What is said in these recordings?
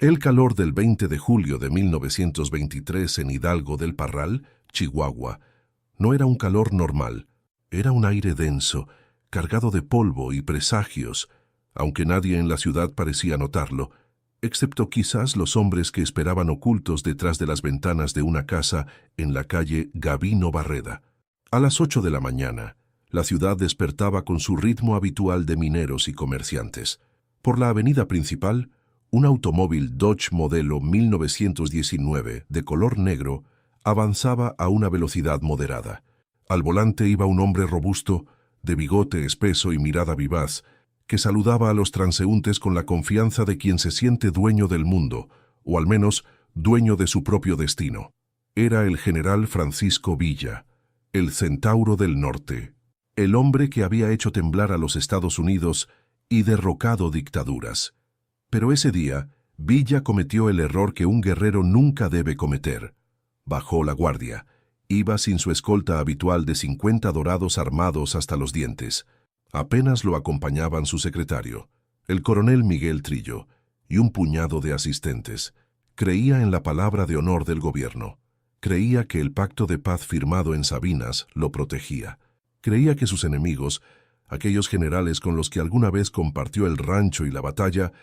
El calor del 20 de julio de 1923 en Hidalgo del Parral, Chihuahua, no era un calor normal, era un aire denso, cargado de polvo y presagios, aunque nadie en la ciudad parecía notarlo, excepto quizás los hombres que esperaban ocultos detrás de las ventanas de una casa en la calle Gavino Barreda. A las 8 de la mañana, la ciudad despertaba con su ritmo habitual de mineros y comerciantes. Por la avenida principal, un automóvil Dodge modelo 1919 de color negro avanzaba a una velocidad moderada. Al volante iba un hombre robusto, de bigote espeso y mirada vivaz, que saludaba a los transeúntes con la confianza de quien se siente dueño del mundo, o al menos dueño de su propio destino. Era el general Francisco Villa, el Centauro del Norte, el hombre que había hecho temblar a los Estados Unidos y derrocado dictaduras. Pero ese día, Villa cometió el error que un guerrero nunca debe cometer. Bajó la guardia. Iba sin su escolta habitual de 50 dorados armados hasta los dientes. Apenas lo acompañaban su secretario, el coronel Miguel Trillo, y un puñado de asistentes. Creía en la palabra de honor del gobierno. Creía que el pacto de paz firmado en Sabinas lo protegía. Creía que sus enemigos, aquellos generales con los que alguna vez compartió el rancho y la batalla,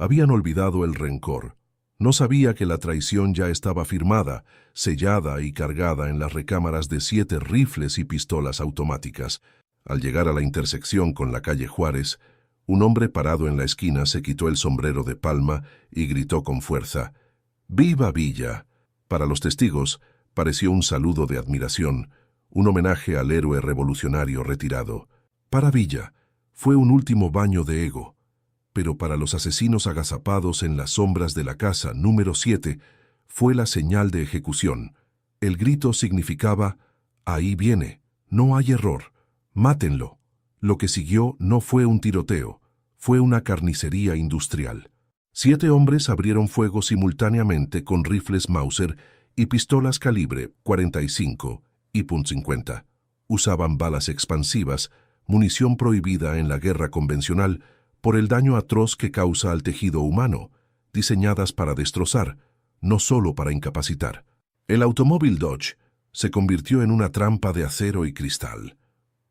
habían olvidado el rencor. No sabía que la traición ya estaba firmada, sellada y cargada en las recámaras de 7 rifles y pistolas automáticas. Al llegar a la intersección con la calle Juárez, un hombre parado en la esquina se quitó el sombrero de palma y gritó con fuerza: ¡Viva Villa! Para los testigos, pareció un saludo de admiración, un homenaje al héroe revolucionario retirado. Para Villa, fue un último baño de ego. Pero para los asesinos agazapados en las sombras de la casa número 7, fue la señal de ejecución. El grito significaba: ahí viene, no hay error, mátenlo. Lo que siguió no fue un tiroteo, fue una carnicería industrial. 7 hombres abrieron fuego simultáneamente con rifles Mauser y pistolas calibre .45 y .50. Usaban balas expansivas, munición prohibida en la guerra convencional, por el daño atroz que causa al tejido humano, diseñadas para destrozar, no solo para incapacitar. El automóvil Dodge se convirtió en una trampa de acero y cristal.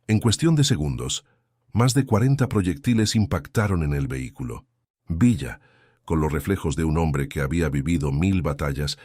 En cuestión de segundos, más de 40 proyectiles impactaron en el vehículo. Villa, con los reflejos de un hombre que había vivido 1000 batallas,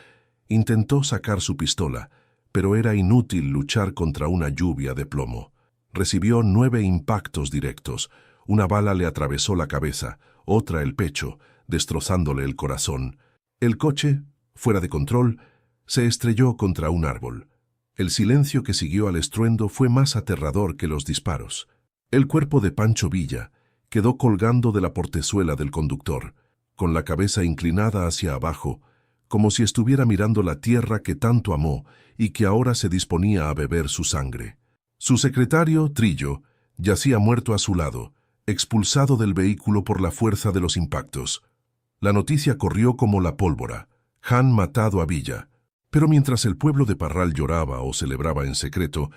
intentó sacar su pistola, pero era inútil luchar contra una lluvia de plomo. Recibió 9 impactos directos. Una bala le atravesó la cabeza, otra el pecho, destrozándole el corazón. El coche, fuera de control, se estrelló contra un árbol. El silencio que siguió al estruendo fue más aterrador que los disparos. El cuerpo de Pancho Villa quedó colgando de la portezuela del conductor, con la cabeza inclinada hacia abajo, como si estuviera mirando la tierra que tanto amó y que ahora se disponía a beber su sangre. Su secretario, Trillo, yacía muerto a su lado, expulsado del vehículo por la fuerza de los impactos. La noticia corrió como la pólvora: han matado a Villa. Pero mientras el pueblo de Parral lloraba o celebraba en secreto,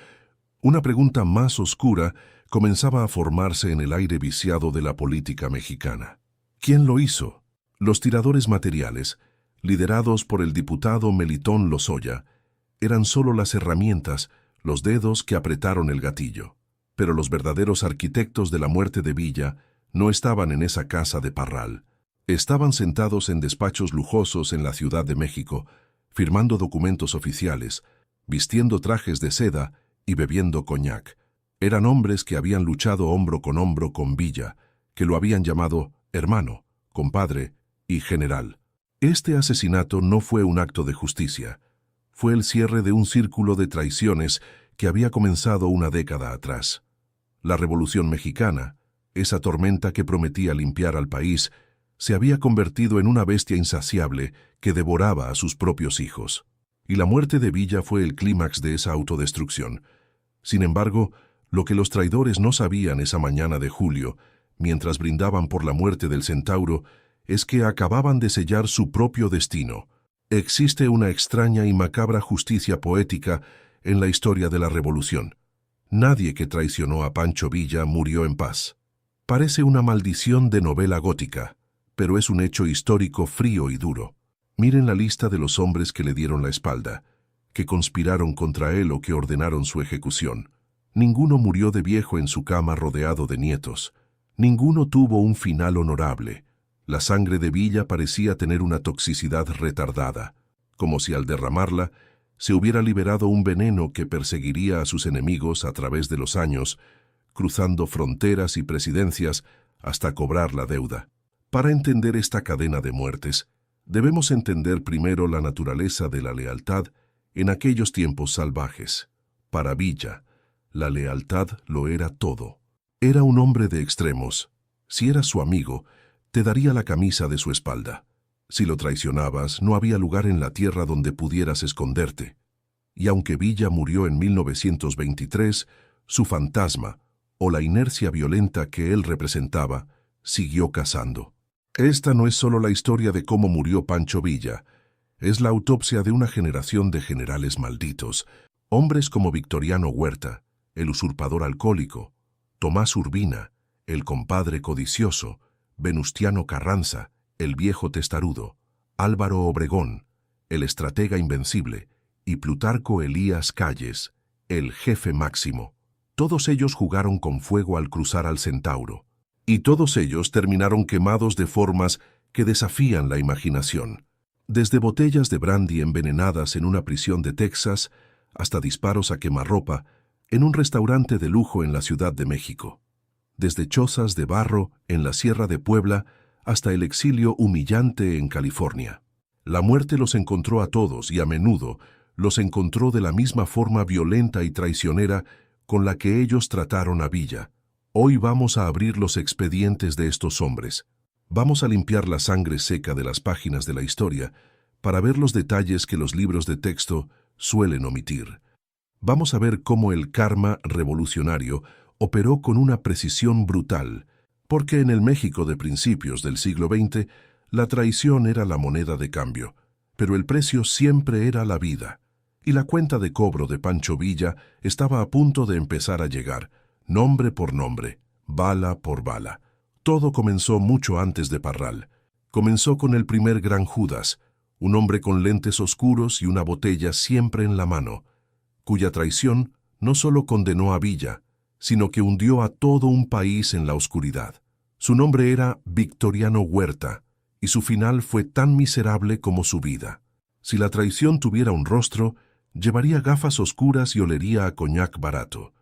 una pregunta más oscura comenzaba a formarse en el aire viciado de la política mexicana. ¿Quién lo hizo? Los tiradores materiales, liderados por el diputado Melitón Lozoya, eran solo las herramientas, los dedos que apretaron el gatillo. Pero los verdaderos arquitectos de la muerte de Villa no estaban en esa casa de Parral. Estaban sentados en despachos lujosos en la Ciudad de México, firmando documentos oficiales, vistiendo trajes de seda y bebiendo coñac. Eran hombres que habían luchado hombro con Villa, que lo habían llamado hermano, compadre y general. Este asesinato no fue un acto de justicia. Fue el cierre de un círculo de traiciones que había comenzado una década atrás. La Revolución Mexicana, esa tormenta que prometía limpiar al país, se había convertido en una bestia insaciable que devoraba a sus propios hijos. Y la muerte de Villa fue el clímax de esa autodestrucción. Sin embargo, lo que los traidores no sabían esa mañana de julio, mientras brindaban por la muerte del Centauro, es que acababan de sellar su propio destino. Existe una extraña y macabra justicia poética en la historia de la Revolución. Nadie que traicionó a Pancho Villa murió en paz. Parece una maldición de novela gótica, pero es un hecho histórico frío y duro. Miren la lista de los hombres que le dieron la espalda, que conspiraron contra él o que ordenaron su ejecución. Ninguno murió de viejo en su cama rodeado de nietos. Ninguno tuvo un final honorable. La sangre de Villa parecía tener una toxicidad retardada, como si al derramarla se hubiera liberado un veneno que perseguiría a sus enemigos a través de los años, cruzando fronteras y presidencias hasta cobrar la deuda. Para entender esta cadena de muertes, debemos entender primero la naturaleza de la lealtad en aquellos tiempos salvajes. Para Villa, la lealtad lo era todo. Era un hombre de extremos. Si eras su amigo, te daría la camisa de su espalda. Si lo traicionabas, no había lugar en la tierra donde pudieras esconderte. Y aunque Villa murió en 1923, su fantasma, o la inercia violenta que él representaba, siguió cazando. Esta no es solo la historia de cómo murió Pancho Villa, es la autopsia de una generación de generales malditos, hombres como Victoriano Huerta, el usurpador alcohólico, Tomás Urbina, el compadre codicioso, Venustiano Carranza, el viejo testarudo, Álvaro Obregón, el estratega invencible, y Plutarco Elías Calles, el jefe máximo. Todos ellos jugaron con fuego al cruzar al Centauro, y todos ellos terminaron quemados de formas que desafían la imaginación. Desde botellas de brandy envenenadas en una prisión de Texas hasta disparos a quemarropa en un restaurante de lujo en la Ciudad de México. Desde chozas de barro en la Sierra de Puebla hasta el exilio humillante en California. La muerte los encontró a todos y a menudo los encontró de la misma forma violenta y traicionera con la que ellos trataron a Villa. Hoy vamos a abrir los expedientes de estos hombres. Vamos a limpiar la sangre seca de las páginas de la historia para ver los detalles que los libros de texto suelen omitir. Vamos a ver cómo el karma revolucionario operó con una precisión brutal, porque en el México de principios del siglo XX la traición era la moneda de cambio, pero el precio siempre era la vida, y la cuenta de cobro de Pancho Villa estaba a punto de empezar a llegar, nombre por nombre, bala por bala. Todo comenzó mucho antes de Parral. Comenzó con el primer gran Judas, un hombre con lentes oscuros y una botella siempre en la mano, cuya traición no solo condenó a Villa, sino que hundió a todo un país en la oscuridad. Su nombre era Victoriano Huerta, y su final fue tan miserable como su vida. Si la traición tuviera un rostro, llevaría gafas oscuras y olería a coñac barato.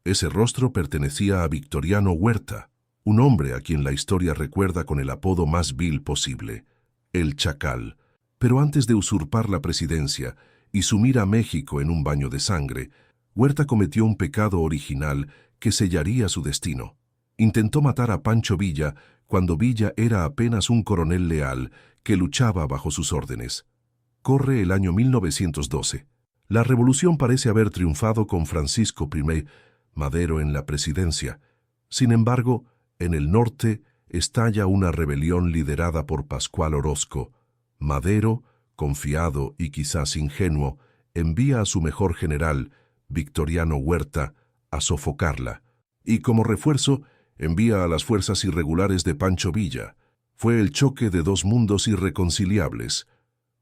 Ese rostro pertenecía a Victoriano Huerta, un hombre a quien la historia recuerda con el apodo más vil posible, el Chacal. Pero antes de usurpar la presidencia y sumir a México en un baño de sangre, Huerta cometió un pecado original que sellaría su destino. Intentó matar a Pancho Villa cuando Villa era apenas un coronel leal que luchaba bajo sus órdenes. Corre el año 1912. La revolución parece haber triunfado con Francisco I. Madero en la presidencia. Sin embargo, en el norte estalla una rebelión liderada por Pascual Orozco. Madero, confiado y quizás ingenuo, envía a su mejor general, Victoriano Huerta, a sofocarla, y como refuerzo envía a las fuerzas irregulares de Pancho Villa. Fue el choque de dos mundos irreconciliables.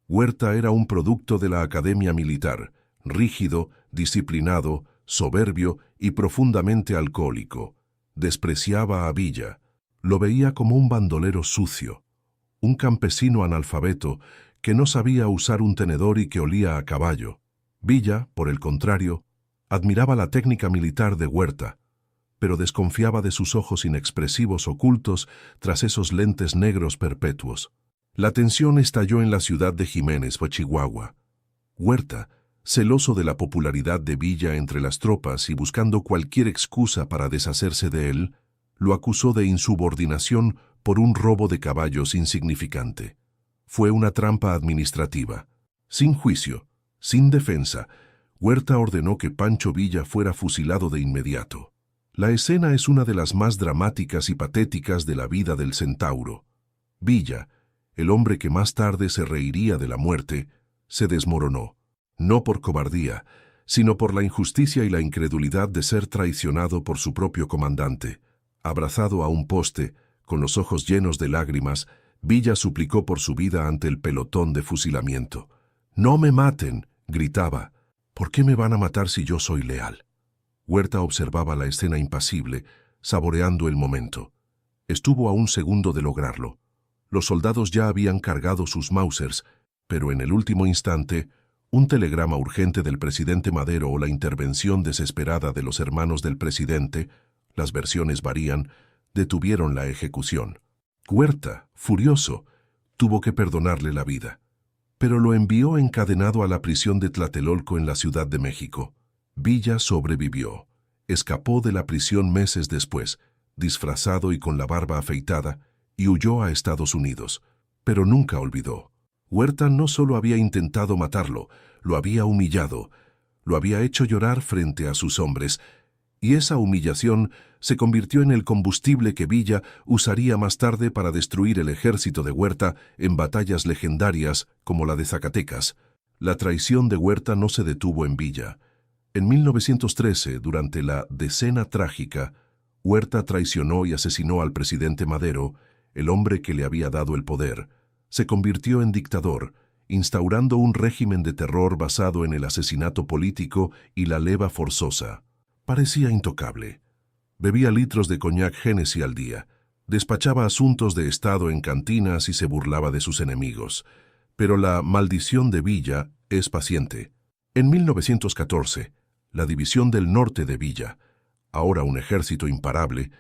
Huerta era un producto de la academia militar, rígido, disciplinado, soberbio y profundamente alcohólico. Despreciaba a Villa, lo veía como un bandolero sucio, un campesino analfabeto que no sabía usar un tenedor y que olía a caballo. Villa, por el contrario, admiraba la técnica militar de Huerta, pero desconfiaba de sus ojos inexpresivos ocultos tras esos lentes negros perpetuos. La tensión estalló en la ciudad de Jiménez, Chihuahua. Huerta, celoso de la popularidad de Villa entre las tropas y buscando cualquier excusa para deshacerse de él, lo acusó de insubordinación por un robo de caballos insignificante. Fue una trampa administrativa. Sin juicio, sin defensa, Huerta ordenó que Pancho Villa fuera fusilado de inmediato. La escena es una de las más dramáticas y patéticas de la vida del Centauro. Villa, el hombre que más tarde se reiría de la muerte, se desmoronó, no por cobardía, sino por la injusticia y la incredulidad de ser traicionado por su propio comandante. Abrazado a un poste, con los ojos llenos de lágrimas, Villa suplicó por su vida ante el pelotón de fusilamiento. «¡No me maten!», gritaba. «¿Por qué me van a matar si yo soy leal?». Huerta observaba la escena impasible, saboreando el momento. Estuvo a un segundo de lograrlo. Los soldados ya habían cargado sus Mausers, pero en el último instante, un telegrama urgente del presidente Madero o la intervención desesperada de los hermanos del presidente, las versiones varían, detuvieron la ejecución. Huerta, furioso, tuvo que perdonarle la vida, pero lo envió encadenado a la prisión de Tlatelolco en la Ciudad de México. Villa sobrevivió. Escapó de la prisión meses después, disfrazado y con la barba afeitada, y huyó a Estados Unidos, pero nunca olvidó. Huerta no solo había intentado matarlo, lo había humillado, lo había hecho llorar frente a sus hombres, y esa humillación se convirtió en el combustible que Villa usaría más tarde para destruir el ejército de Huerta en batallas legendarias como la de Zacatecas. La traición de Huerta no se detuvo en Villa. En 1913, durante la Decena Trágica, Huerta traicionó y asesinó al presidente Madero, el hombre que le había dado el poder. Se convirtió en dictador, instaurando un régimen de terror basado en el asesinato político y la leva forzosa. Parecía intocable. Bebía litros de coñac Génesi al día, despachaba asuntos de Estado en cantinas y se burlaba de sus enemigos. Pero la maldición de Villa es paciente. En 1914, la División del Norte de Villa, ahora un ejército imparable,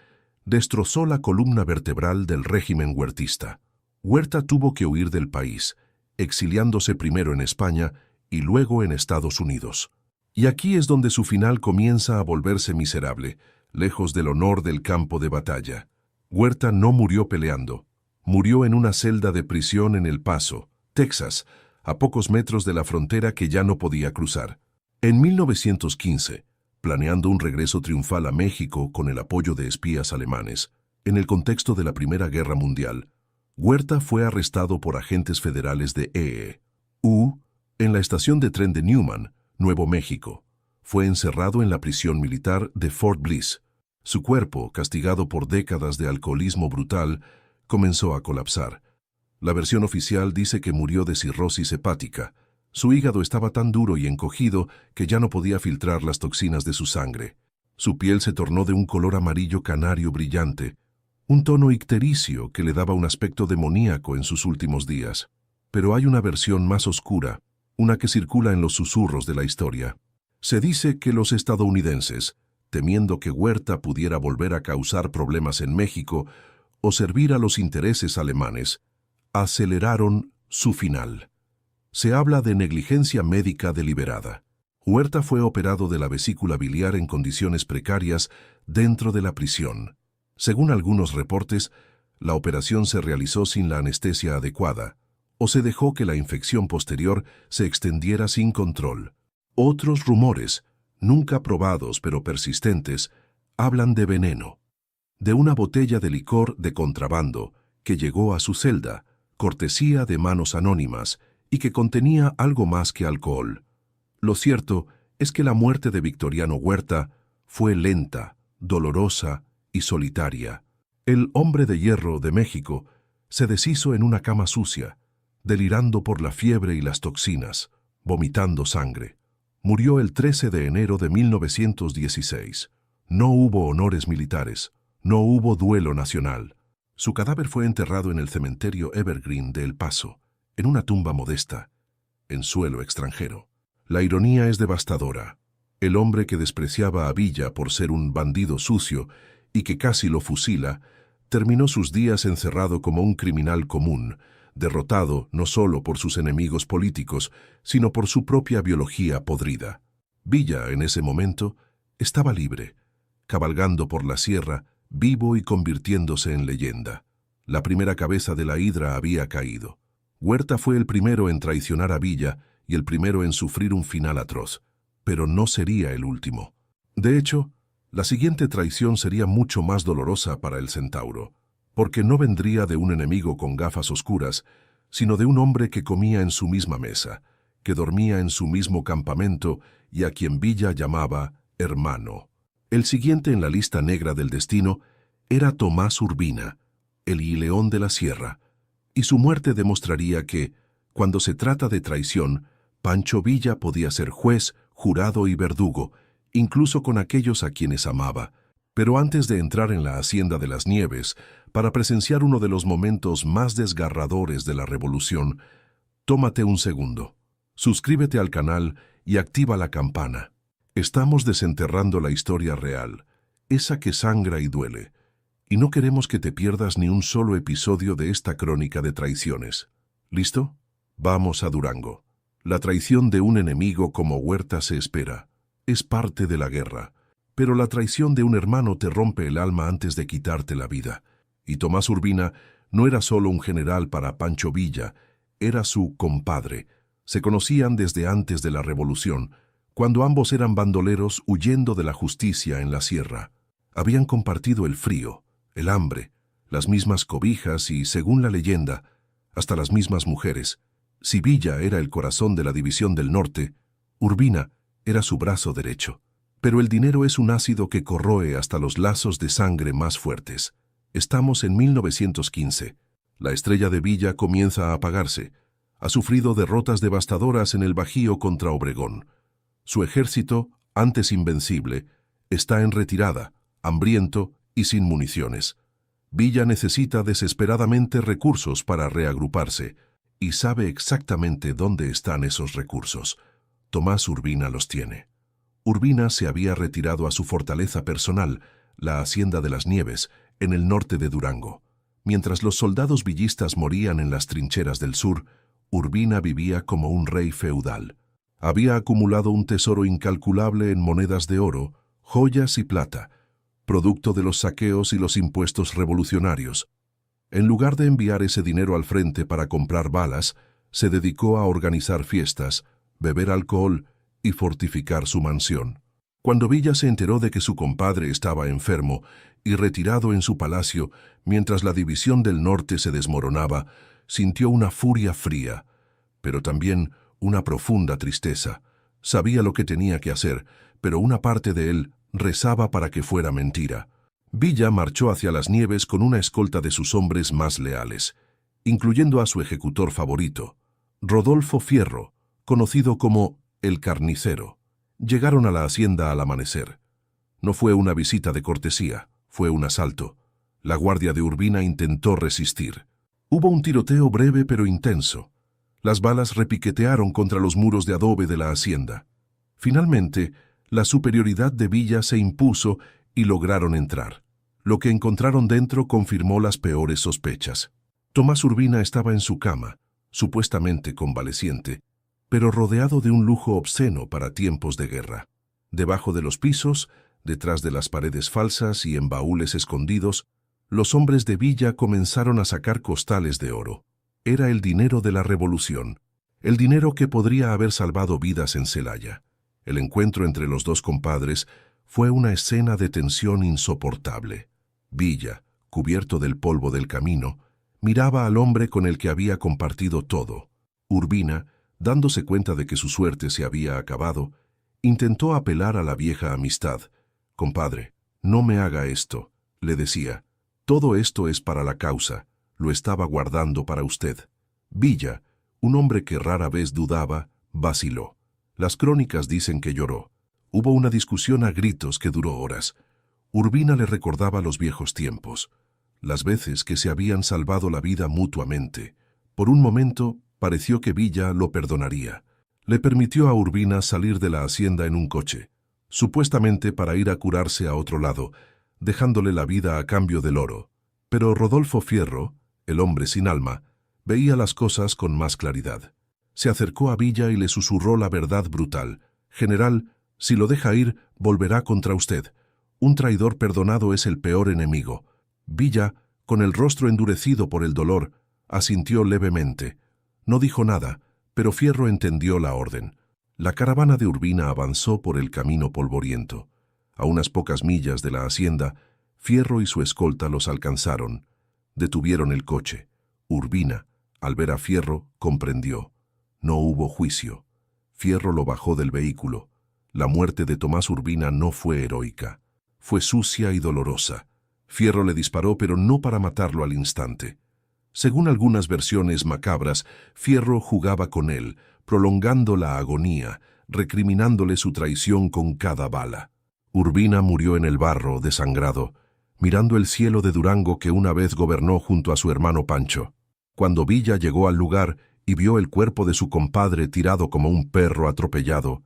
destrozó la columna vertebral del régimen huertista. Huerta tuvo que huir del país, exiliándose primero en España y luego en Estados Unidos. Y aquí es donde su final comienza a volverse miserable, lejos del honor del campo de batalla. Huerta no murió peleando, murió en una celda de prisión en El Paso, Texas, a pocos metros de la frontera que ya no podía cruzar. En 1915, planeando un regreso triunfal a México con el apoyo de espías alemanes, en el contexto de la Primera Guerra Mundial, Huerta fue arrestado por agentes federales de E.U. en la estación de tren de Newman, Nuevo México. Fue encerrado en la prisión militar de Fort Bliss. Su cuerpo, castigado por décadas de alcoholismo brutal, comenzó a colapsar. La versión oficial dice que murió de cirrosis hepática. Su hígado estaba tan duro y encogido que ya no podía filtrar las toxinas de su sangre. Su piel se tornó de un color amarillo canario brillante, un tono ictericio que le daba un aspecto demoníaco en sus últimos días. Pero hay una versión más oscura, una que circula en los susurros de la historia. Se dice que los estadounidenses, temiendo que Huerta pudiera volver a causar problemas en México o servir a los intereses alemanes, aceleraron su final. Se habla de negligencia médica deliberada. Huerta fue operado de la vesícula biliar en condiciones precarias dentro de la prisión. Según algunos reportes, la operación se realizó sin la anestesia adecuada, o se dejó que la infección posterior se extendiera sin control. Otros rumores, nunca probados pero persistentes, hablan de veneno, de una botella de licor de contrabando que llegó a su celda, cortesía de manos anónimas, y que contenía algo más que alcohol. Lo cierto es que la muerte de Victoriano Huerta fue lenta, dolorosa y solitaria. El hombre de hierro de México se deshizo en una cama sucia, delirando por la fiebre y las toxinas, vomitando sangre. Murió el 13 de enero de 1916. No hubo honores militares, no hubo duelo nacional. Su cadáver fue enterrado en el cementerio Evergreen de El Paso, en una tumba modesta, en suelo extranjero. La ironía es devastadora. El hombre que despreciaba a Villa por ser un bandido sucio y que casi lo fusila, terminó sus días encerrado como un criminal común, derrotado no solo por sus enemigos políticos, sino por su propia biología podrida. Villa, en ese momento, estaba libre, cabalgando por la sierra, vivo y convirtiéndose en leyenda. La primera cabeza de la hidra había caído. Huerta fue el primero en traicionar a Villa y el primero en sufrir un final atroz, pero no sería el último. De hecho, la siguiente traición sería mucho más dolorosa para el centauro, porque no vendría de un enemigo con gafas oscuras, sino de un hombre que comía en su misma mesa, que dormía en su mismo campamento y a quien Villa llamaba hermano. El siguiente en la lista negra del destino era Tomás Urbina, el Gileón de la Sierra, y su muerte demostraría que, cuando se trata de traición, Pancho Villa podía ser juez, jurado y verdugo, incluso con aquellos a quienes amaba. Pero antes de entrar en la Hacienda de las Nieves, para presenciar uno de los momentos más desgarradores de la revolución, tómate un segundo. Suscríbete al canal y activa la campana. Estamos desenterrando la historia real, esa que sangra y duele, y no queremos que te pierdas ni un solo episodio de esta crónica de traiciones. ¿Listo? Vamos a Durango. La traición de un enemigo como Huerta se espera. Es parte de la guerra. Pero la traición de un hermano te rompe el alma antes de quitarte la vida. Y Tomás Urbina no era solo un general para Pancho Villa, era su compadre. Se conocían desde antes de la revolución, cuando ambos eran bandoleros huyendo de la justicia en la sierra. Habían compartido el frío, el hambre, las mismas cobijas y, según la leyenda, hasta las mismas mujeres. Si Villa era el corazón de la División del Norte, Urbina era su brazo derecho. Pero el dinero es un ácido que corroe hasta los lazos de sangre más fuertes. Estamos en 1915. La estrella de Villa comienza a apagarse. Ha sufrido derrotas devastadoras en el Bajío contra Obregón. Su ejército, antes invencible, está en retirada, hambriento y sin municiones. Villa necesita desesperadamente recursos para reagruparse, y sabe exactamente dónde están esos recursos. Tomás Urbina los tiene. Urbina se había retirado a su fortaleza personal, la Hacienda de las Nieves, en el norte de Durango. Mientras los soldados villistas morían en las trincheras del sur, Urbina vivía como un rey feudal. Había acumulado un tesoro incalculable en monedas de oro, joyas y plata, producto de los saqueos y los impuestos revolucionarios. En lugar de enviar ese dinero al frente para comprar balas, se dedicó a organizar fiestas, beber alcohol y fortificar su mansión. Cuando Villa se enteró de que su compadre estaba enfermo y retirado en su palacio mientras la División del Norte se desmoronaba, sintió una furia fría, pero también una profunda tristeza. Sabía lo que tenía que hacer, pero una parte de él rezaba para que fuera mentira. Villa marchó hacia las Nieves con una escolta de sus hombres más leales, incluyendo a su ejecutor favorito, Rodolfo Fierro, conocido como el Carnicero. Llegaron a la hacienda al amanecer. No fue una visita de cortesía, fue un asalto. La guardia de Urbina intentó resistir. Hubo un tiroteo breve pero intenso. Las balas repiquetearon contra los muros de adobe de la hacienda. Finalmente, la superioridad de Villa se impuso y lograron entrar. Lo que encontraron dentro confirmó las peores sospechas. Tomás Urbina estaba en su cama, supuestamente convaleciente, pero rodeado de un lujo obsceno para tiempos de guerra. Debajo de los pisos, detrás de las paredes falsas y en baúles escondidos, los hombres de Villa comenzaron a sacar costales de oro. Era el dinero de la revolución, el dinero que podría haber salvado vidas en Celaya. El encuentro entre los dos compadres fue una escena de tensión insoportable. Villa, cubierto del polvo del camino, miraba al hombre con el que había compartido todo. Urbina, dándose cuenta de que su suerte se había acabado, intentó apelar a la vieja amistad. «Compadre, no me haga esto», le decía. «Todo esto es para la causa, lo estaba guardando para usted». Villa, un hombre que rara vez dudaba, vaciló. Las crónicas dicen que lloró. Hubo una discusión a gritos que duró horas. Urbina le recordaba los viejos tiempos, las veces que se habían salvado la vida mutuamente. Por un momento, pareció que Villa lo perdonaría. Le permitió a Urbina salir de la hacienda en un coche, supuestamente para ir a curarse a otro lado, dejándole la vida a cambio del oro. Pero Rodolfo Fierro, el hombre sin alma, veía las cosas con más claridad. Se acercó a Villa y le susurró la verdad brutal. «General, si lo deja ir, volverá contra usted. Un traidor perdonado es el peor enemigo». Villa, con el rostro endurecido por el dolor, asintió levemente. No dijo nada, pero Fierro entendió la orden. La caravana de Urbina avanzó por el camino polvoriento. A unas pocas millas de la hacienda, Fierro y su escolta los alcanzaron. Detuvieron el coche. Urbina, al ver a Fierro, comprendió. No hubo juicio. Fierro lo bajó del vehículo. La muerte de Tomás Urbina no fue heroica. Fue sucia y dolorosa. Fierro le disparó, pero no para matarlo al instante, Según algunas versiones macabras, Fierro jugaba con él, prolongando la agonía, recriminándole su traición con cada bala. Urbina murió en el barro, desangrado, mirando el cielo de Durango que una vez gobernó junto a su hermano Pancho. Cuando Villa llegó al lugar y vio el cuerpo de su compadre tirado como un perro atropellado,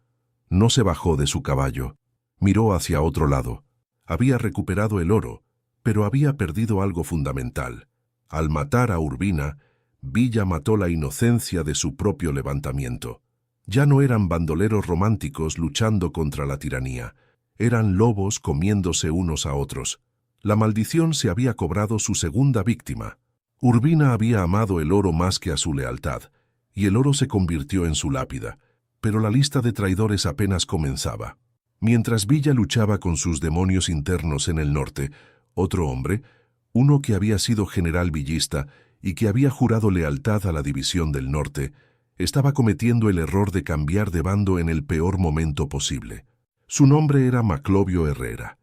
no se bajó de su caballo. Miró hacia otro lado. Había recuperado el oro, pero había perdido algo fundamental. Al matar a Urbina, Villa mató la inocencia de su propio levantamiento. Ya no eran bandoleros románticos luchando contra la tiranía. Eran lobos comiéndose unos a otros. La maldición se había cobrado su segunda víctima. Urbina había amado el oro más que a su lealtad, y el oro se convirtió en su lápida, pero la lista de traidores apenas comenzaba. Mientras Villa luchaba con sus demonios internos en el norte, otro hombre, uno que había sido general villista y que había jurado lealtad a la división del norte, estaba cometiendo el error de cambiar de bando en el peor momento posible. Su nombre era Maclovio Herrera,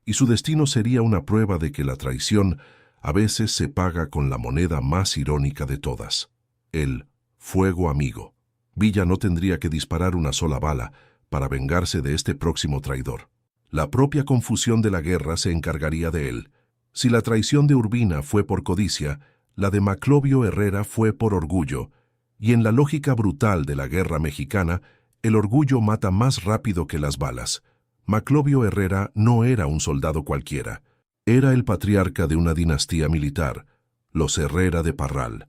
y su destino sería una prueba de que la traición a veces se paga con la moneda más irónica de todas: el fuego amigo. Villa no tendría que disparar una sola bala para vengarse de este próximo traidor. La propia confusión de la guerra se encargaría de él. Si la traición de Urbina fue por codicia, la de Maclovio Herrera fue por orgullo, y en la lógica brutal de la guerra mexicana, el orgullo mata más rápido que las balas. Maclovio Herrera no era un soldado cualquiera. Era el patriarca de una dinastía militar, los Herrera de Parral.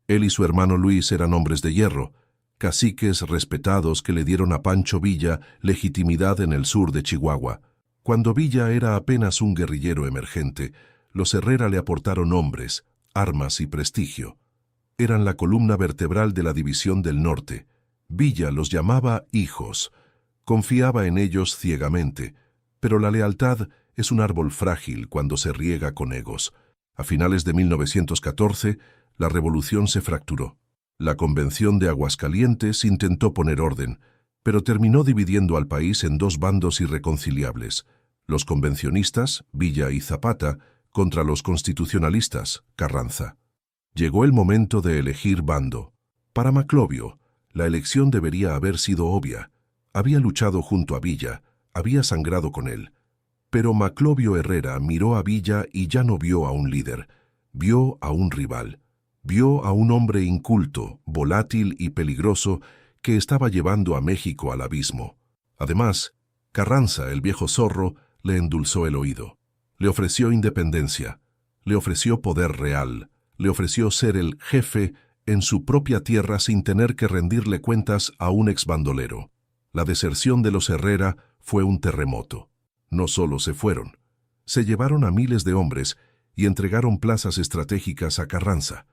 Él y su hermano Luis eran hombres de hierro, caciques respetados que le dieron a Pancho Villa legitimidad en el sur de Chihuahua. Cuando Villa era apenas un guerrillero emergente, los Herrera le aportaron hombres, armas y prestigio. Eran la columna vertebral de la división del norte. Villa los llamaba hijos. Confiaba en ellos ciegamente, pero la lealtad es un árbol frágil cuando se riega con egos. A finales de 1914, la revolución se fracturó. La Convención de Aguascalientes intentó poner orden, pero terminó dividiendo al país en dos bandos irreconciliables: los convencionistas, Villa y Zapata, contra los constitucionalistas, Carranza. Llegó el momento de elegir bando. Para Maclovio, la elección debería haber sido obvia. Había luchado junto a Villa, había sangrado con él. Pero Maclovio Herrera miró a Villa y ya no vio a un líder, vio a un rival. Vio a un hombre inculto, volátil y peligroso que estaba llevando a México al abismo. Además, Carranza, el viejo zorro, le endulzó el oído. Le ofreció independencia, le ofreció poder real, le ofreció ser el jefe en su propia tierra sin tener que rendirle cuentas a un exbandolero. La deserción de los Herrera fue un terremoto. No solo se fueron, se llevaron a miles de hombres y entregaron plazas estratégicas a Carranza.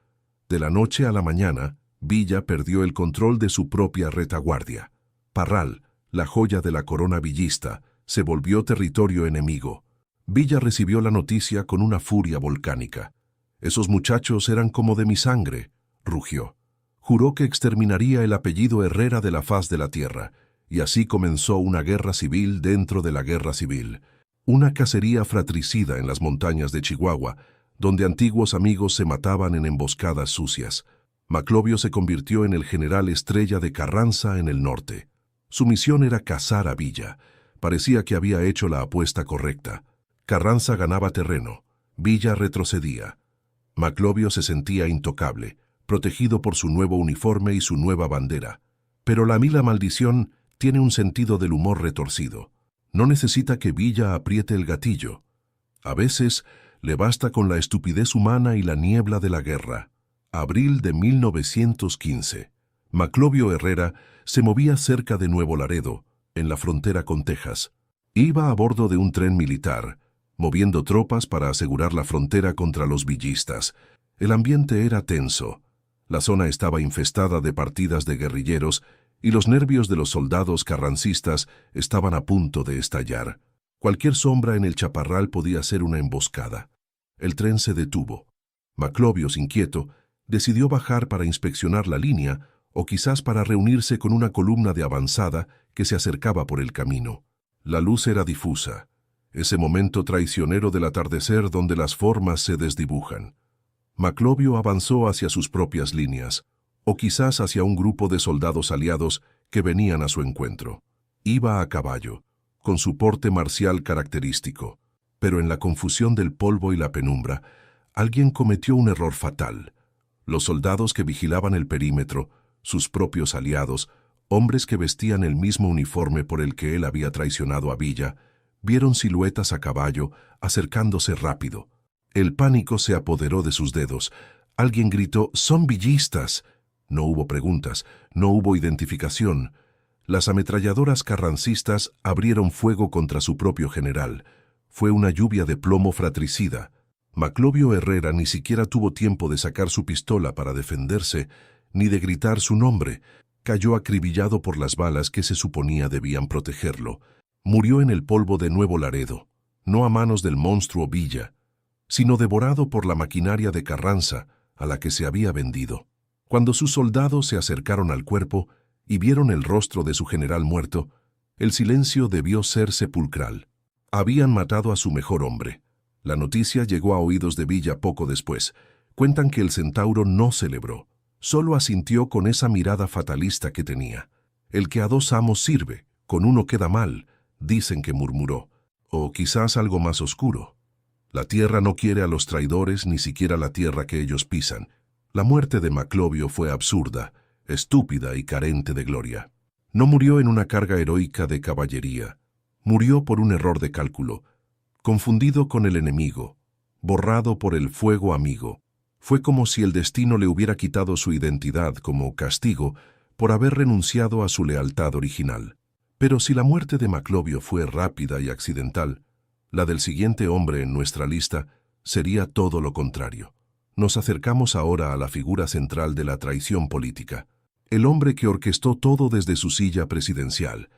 De la noche a la mañana, Villa perdió el control de su propia retaguardia. Parral, la joya de la corona villista, se volvió territorio enemigo. Villa recibió la noticia con una furia volcánica. «Esos muchachos eran como de mi sangre», rugió. Juró que exterminaría el apellido Herrera de la faz de la tierra, y así comenzó una guerra civil dentro de la guerra civil. Una cacería fratricida en las montañas de Chihuahua, donde antiguos amigos se mataban en emboscadas sucias. Maclovio se convirtió en el general estrella de Carranza en el norte. Su misión era cazar a Villa. Parecía que había hecho la apuesta correcta. Carranza ganaba terreno, Villa retrocedía. Maclovio se sentía intocable, protegido por su nuevo uniforme y su nueva bandera. Pero la mila maldición tiene un sentido del humor retorcido. No necesita que Villa apriete el gatillo. A veces le basta con la estupidez humana y la niebla de la guerra. Abril de 1915. Maclovio Herrera se movía cerca de Nuevo Laredo, en la frontera con Texas. Iba a bordo de un tren militar, moviendo tropas para asegurar la frontera contra los villistas. El ambiente era tenso. La zona estaba infestada de partidas de guerrilleros y los nervios de los soldados carrancistas estaban a punto de estallar. Cualquier sombra en el chaparral podía ser una emboscada. El tren se detuvo. Maclovio, inquieto, decidió bajar para inspeccionar la línea o quizás para reunirse con una columna de avanzada que se acercaba por el camino. La luz era difusa, ese momento traicionero del atardecer donde las formas se desdibujan. Maclovio avanzó hacia sus propias líneas, o quizás hacia un grupo de soldados aliados que venían a su encuentro. Iba a caballo, con su porte marcial característico, pero en la confusión del polvo y la penumbra, alguien cometió un error fatal. Los soldados que vigilaban el perímetro, sus propios aliados, hombres que vestían el mismo uniforme por el que él había traicionado a Villa, vieron siluetas a caballo acercándose rápido. El pánico se apoderó de sus dedos. Alguien gritó: «¡Son villistas!». No hubo preguntas, no hubo identificación. Las ametralladoras carrancistas abrieron fuego contra su propio general. Fue una lluvia de plomo fratricida. Maclovio Herrera ni siquiera tuvo tiempo de sacar su pistola para defenderse, ni de gritar su nombre. Cayó acribillado por las balas que se suponía debían protegerlo. Murió en el polvo de Nuevo Laredo, no a manos del monstruo Villa, sino devorado por la maquinaria de Carranza, a la que se había vendido. Cuando sus soldados se acercaron al cuerpo y vieron el rostro de su general muerto, el silencio debió ser sepulcral. Habían matado a su mejor hombre. La noticia llegó a oídos de Villa poco después. Cuentan que el centauro no celebró, solo asintió con esa mirada fatalista que tenía. «El que a dos amos sirve, con uno queda mal», dicen que murmuró. O quizás algo más oscuro. La tierra no quiere a los traidores, ni siquiera la tierra que ellos pisan. La muerte de Maclovio fue absurda, estúpida y carente de gloria. No murió en una carga heroica de caballería. Murió por un error de cálculo, confundido con el enemigo, borrado por el fuego amigo. Fue como si el destino le hubiera quitado su identidad como castigo por haber renunciado a su lealtad original. Pero si la muerte de Maclovio fue rápida y accidental, la del siguiente hombre en nuestra lista sería todo lo contrario. Nos acercamos ahora a la figura central de la traición política, el hombre que orquestó todo desde su silla presidencial,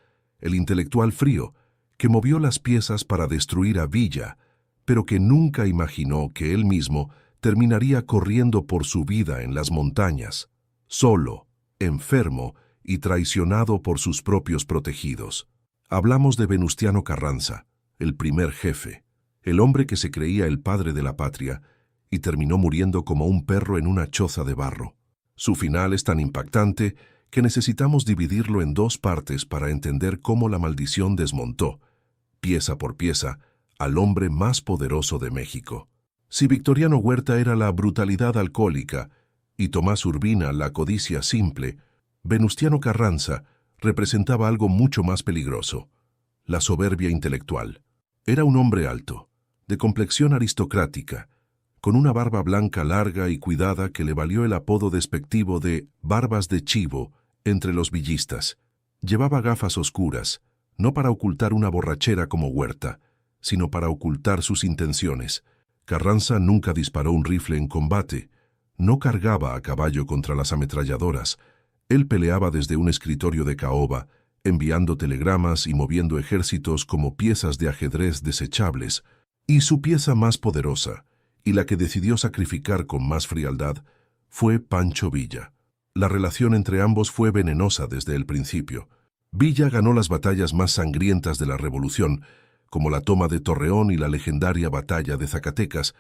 el intelectual frío, que movió las piezas para destruir a Villa, pero que nunca imaginó que él mismo terminaría corriendo por su vida en las montañas, solo, enfermo y traicionado por sus propios protegidos. Hablamos de Venustiano Carranza, el primer jefe, el hombre que se creía el padre de la patria y terminó muriendo como un perro en una choza de barro. Su final es tan impactante que necesitamos dividirlo en dos partes para entender cómo la maldición desmontó, pieza por pieza, al hombre más poderoso de México. Si Victoriano Huerta era la brutalidad alcohólica y Tomás Urbina la codicia simple, Venustiano Carranza representaba algo mucho más peligroso: la soberbia intelectual. Era un hombre alto, de complexión aristocrática, con una barba blanca larga y cuidada que le valió el apodo despectivo de «barbas de chivo» entre los villistas. Llevaba gafas oscuras, no para ocultar una borrachera como Huerta, sino para ocultar sus intenciones. Carranza nunca disparó un rifle en combate, no cargaba a caballo contra las ametralladoras. Él peleaba desde un escritorio de caoba, enviando telegramas y moviendo ejércitos como piezas de ajedrez desechables. Y su pieza más poderosa, y la que decidió sacrificar con más frialdad, fue Pancho Villa. La relación entre ambos fue venenosa desde el principio. Villa ganó las batallas más sangrientas de la Revolución, como la toma de Torreón y la legendaria batalla de Zacatecas,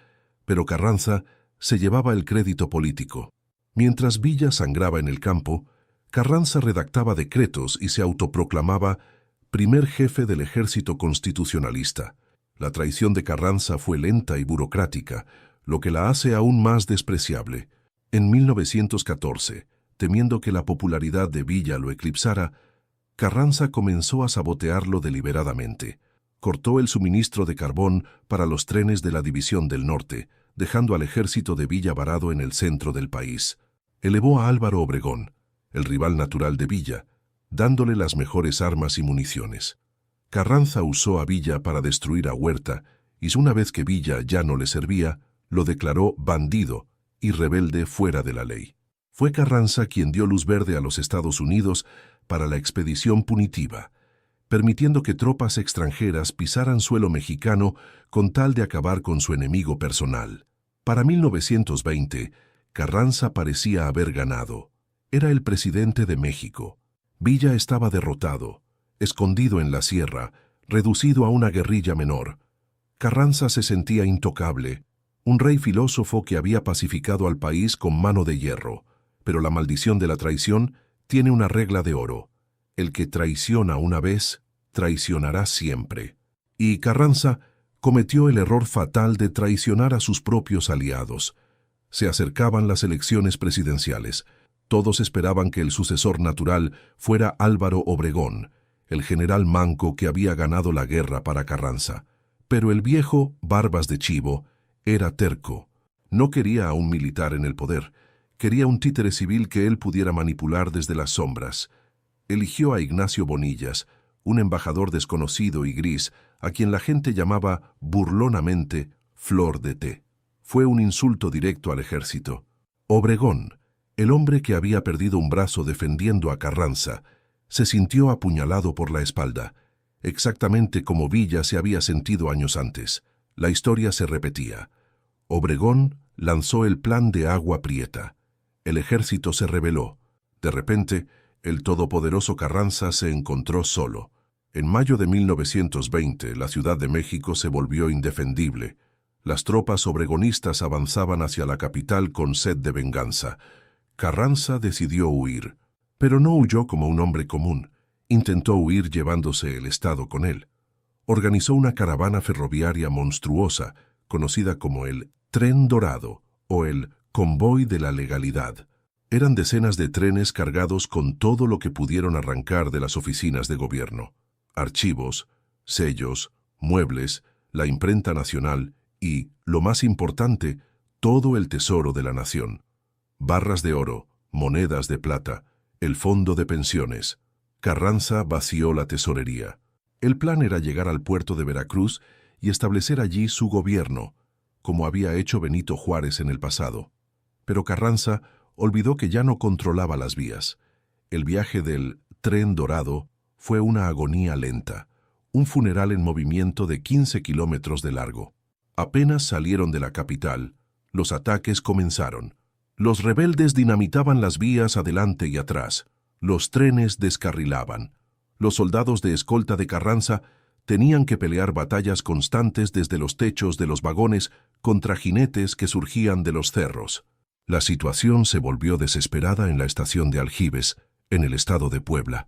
pero Carranza se llevaba el crédito político. Mientras Villa sangraba en el campo, Carranza redactaba decretos y se autoproclamaba primer jefe del ejército constitucionalista. La traición de Carranza fue lenta y burocrática, lo que la hace aún más despreciable. En 1914, temiendo que la popularidad de Villa lo eclipsara, Carranza comenzó a sabotearlo deliberadamente. Cortó el suministro de carbón para los trenes de la División del Norte, dejando al ejército de Villa varado en el centro del país. Elevó a Álvaro Obregón, el rival natural de Villa, dándole las mejores armas y municiones. Carranza usó a Villa para destruir a Huerta, y una vez que Villa ya no le servía, lo declaró bandido y rebelde fuera de la ley. Fue Carranza quien dio luz verde a los Estados Unidos para la expedición punitiva, permitiendo que tropas extranjeras pisaran suelo mexicano con tal de acabar con su enemigo personal. Para 1920, Carranza parecía haber ganado. Era el presidente de México. Villa estaba derrotado, escondido en la sierra, reducido a una guerrilla menor. Carranza se sentía intocable, un rey filósofo que había pacificado al país con mano de hierro. Pero la maldición de la traición tiene una regla de oro. El que traiciona una vez, traicionará siempre. Y Carranza cometió el error fatal de traicionar a sus propios aliados. Se acercaban las elecciones presidenciales. Todos esperaban que el sucesor natural fuera Álvaro Obregón, el general manco que había ganado la guerra para Carranza. Pero el viejo, barbas de chivo, era terco. No quería a un militar en el poder. Quería un títere civil que él pudiera manipular desde las sombras. Eligió a Ignacio Bonillas, un embajador desconocido y gris, a quien la gente llamaba burlonamente Flor de Té. Fue un insulto directo al ejército. Obregón, el hombre que había perdido un brazo defendiendo a Carranza, se sintió apuñalado por la espalda, exactamente como Villa se había sentido años antes. La historia se repetía. Obregón lanzó el plan de Agua Prieta. El ejército se rebeló. De repente, el todopoderoso Carranza se encontró solo. En mayo de 1920, la Ciudad de México se volvió indefendible. Las tropas obregonistas avanzaban hacia la capital con sed de venganza. Carranza decidió huir, pero no huyó como un hombre común. Intentó huir llevándose el Estado con él. Organizó una caravana ferroviaria monstruosa, conocida como el Tren Dorado o el Convoy de la Legalidad. Eran decenas de trenes cargados con todo lo que pudieron arrancar de las oficinas de gobierno. Archivos, sellos, muebles, la imprenta nacional y, lo más importante, todo el tesoro de la nación. Barras de oro, monedas de plata, el fondo de pensiones. Carranza vació la tesorería. El plan era llegar al puerto de Veracruz y establecer allí su gobierno, como había hecho Benito Juárez en el pasado. Pero Carranza olvidó que ya no controlaba las vías. El viaje del Tren Dorado fue una agonía lenta, un funeral en movimiento de 15 kilómetros de largo. Apenas salieron de la capital, los ataques comenzaron. Los rebeldes dinamitaban las vías adelante y atrás. Los trenes descarrilaban. Los soldados de escolta de Carranza tenían que pelear batallas constantes desde los techos de los vagones contra jinetes que surgían de los cerros. La situación se volvió desesperada en la estación de Aljibes, en el estado de Puebla.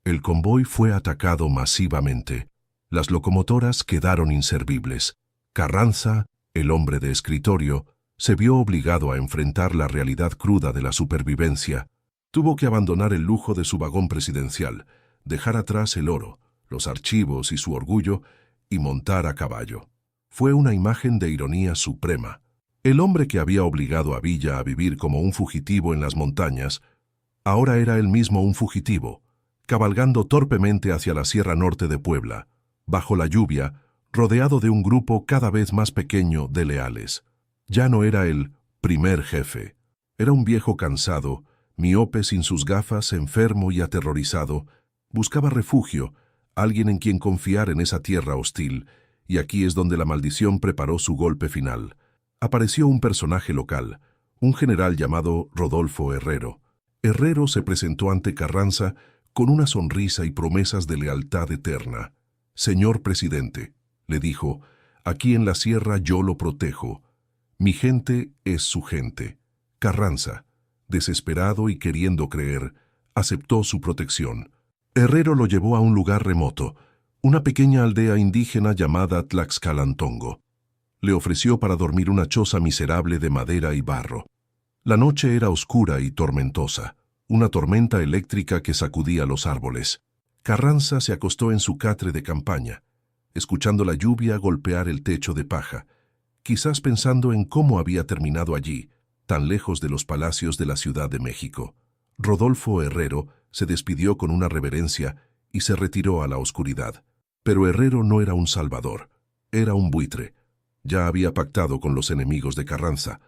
El convoy fue atacado masivamente. Las locomotoras quedaron inservibles. Carranza, el hombre de escritorio, se vio obligado a enfrentar la realidad cruda de la supervivencia. Tuvo que abandonar el lujo de su vagón presidencial, dejar atrás el oro, los archivos y su orgullo, y montar a caballo. Fue una imagen de ironía suprema. El hombre que había obligado a Villa a vivir como un fugitivo en las montañas, ahora era él mismo un fugitivo, cabalgando torpemente hacia la Sierra Norte de Puebla, bajo la lluvia, rodeado de un grupo cada vez más pequeño de leales. Ya no era el primer jefe. Era un viejo cansado, miope sin sus gafas, enfermo y aterrorizado. Buscaba refugio, alguien en quien confiar en esa tierra hostil, y aquí es donde la maldición preparó su golpe final. Apareció un personaje local, un general llamado Rodolfo Herrero. Herrero se presentó ante Carranza con una sonrisa y promesas de lealtad eterna. «Señor presidente», le dijo, «aquí en la sierra yo lo protejo. Mi gente es su gente». Carranza, desesperado y queriendo creer, aceptó su protección. Herrero lo llevó a un lugar remoto, una pequeña aldea indígena llamada Tlaxcalantongo. Le ofreció para dormir una choza miserable de madera y barro. La noche era oscura y tormentosa, una tormenta eléctrica que sacudía los árboles. Carranza se acostó en su catre de campaña, escuchando la lluvia golpear el techo de paja, quizás pensando en cómo había terminado allí, tan lejos de los palacios de la Ciudad de México. Rodolfo Herrero se despidió con una reverencia y se retiró a la oscuridad. Pero Herrero no era un salvador, era un buitre. Ya había pactado con los enemigos de Carranza.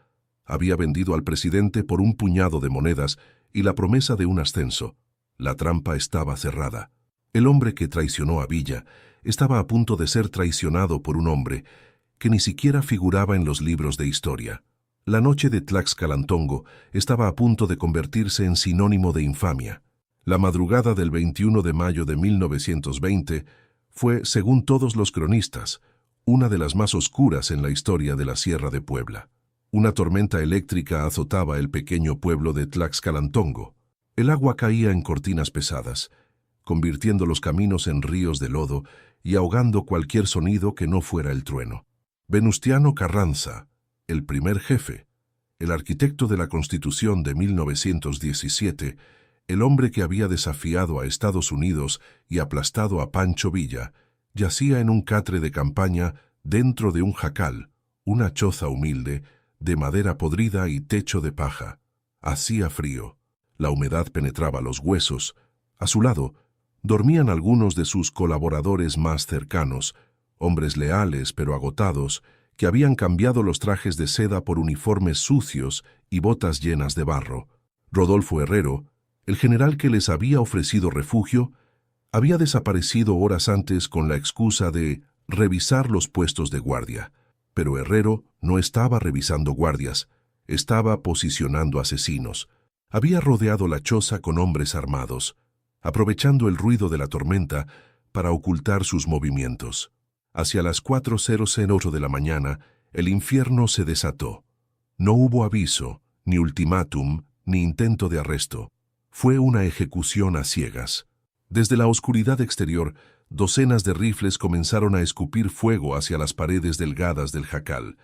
Había vendido al presidente por un puñado de monedas y la promesa de un ascenso. La trampa estaba cerrada. El hombre que traicionó a Villa estaba a punto de ser traicionado por un hombre que ni siquiera figuraba en los libros de historia. La noche de Tlaxcalantongo estaba a punto de convertirse en sinónimo de infamia. La madrugada del 21 de mayo de 1920 fue, según todos los cronistas, una de las más oscuras en la historia de la Sierra de Puebla. Una tormenta eléctrica azotaba el pequeño pueblo de Tlaxcalantongo. El agua caía en cortinas pesadas, convirtiendo los caminos en ríos de lodo y ahogando cualquier sonido que no fuera el trueno. Venustiano Carranza, el primer jefe, el arquitecto de la Constitución de 1917, el hombre que había desafiado a Estados Unidos y aplastado a Pancho Villa, yacía en un catre de campaña dentro de un jacal, una choza humilde, de madera podrida y techo de paja. Hacía frío. La humedad penetraba los huesos. A su lado, dormían algunos de sus colaboradores más cercanos, hombres leales pero agotados, que habían cambiado los trajes de seda por uniformes sucios y botas llenas de barro. Rodolfo Herrero, el general que les había ofrecido refugio, había desaparecido horas antes con la excusa de revisar los puestos de guardia. Pero Herrero no estaba revisando guardias, estaba posicionando asesinos. Había rodeado la choza con hombres armados, aprovechando el ruido de la tormenta para ocultar sus movimientos. Hacia las 4:08 de la mañana, el infierno se desató. No hubo aviso, ni ultimátum, ni intento de arresto. Fue una ejecución a ciegas. Desde la oscuridad exterior, docenas de rifles comenzaron a escupir fuego hacia las paredes delgadas del jacal.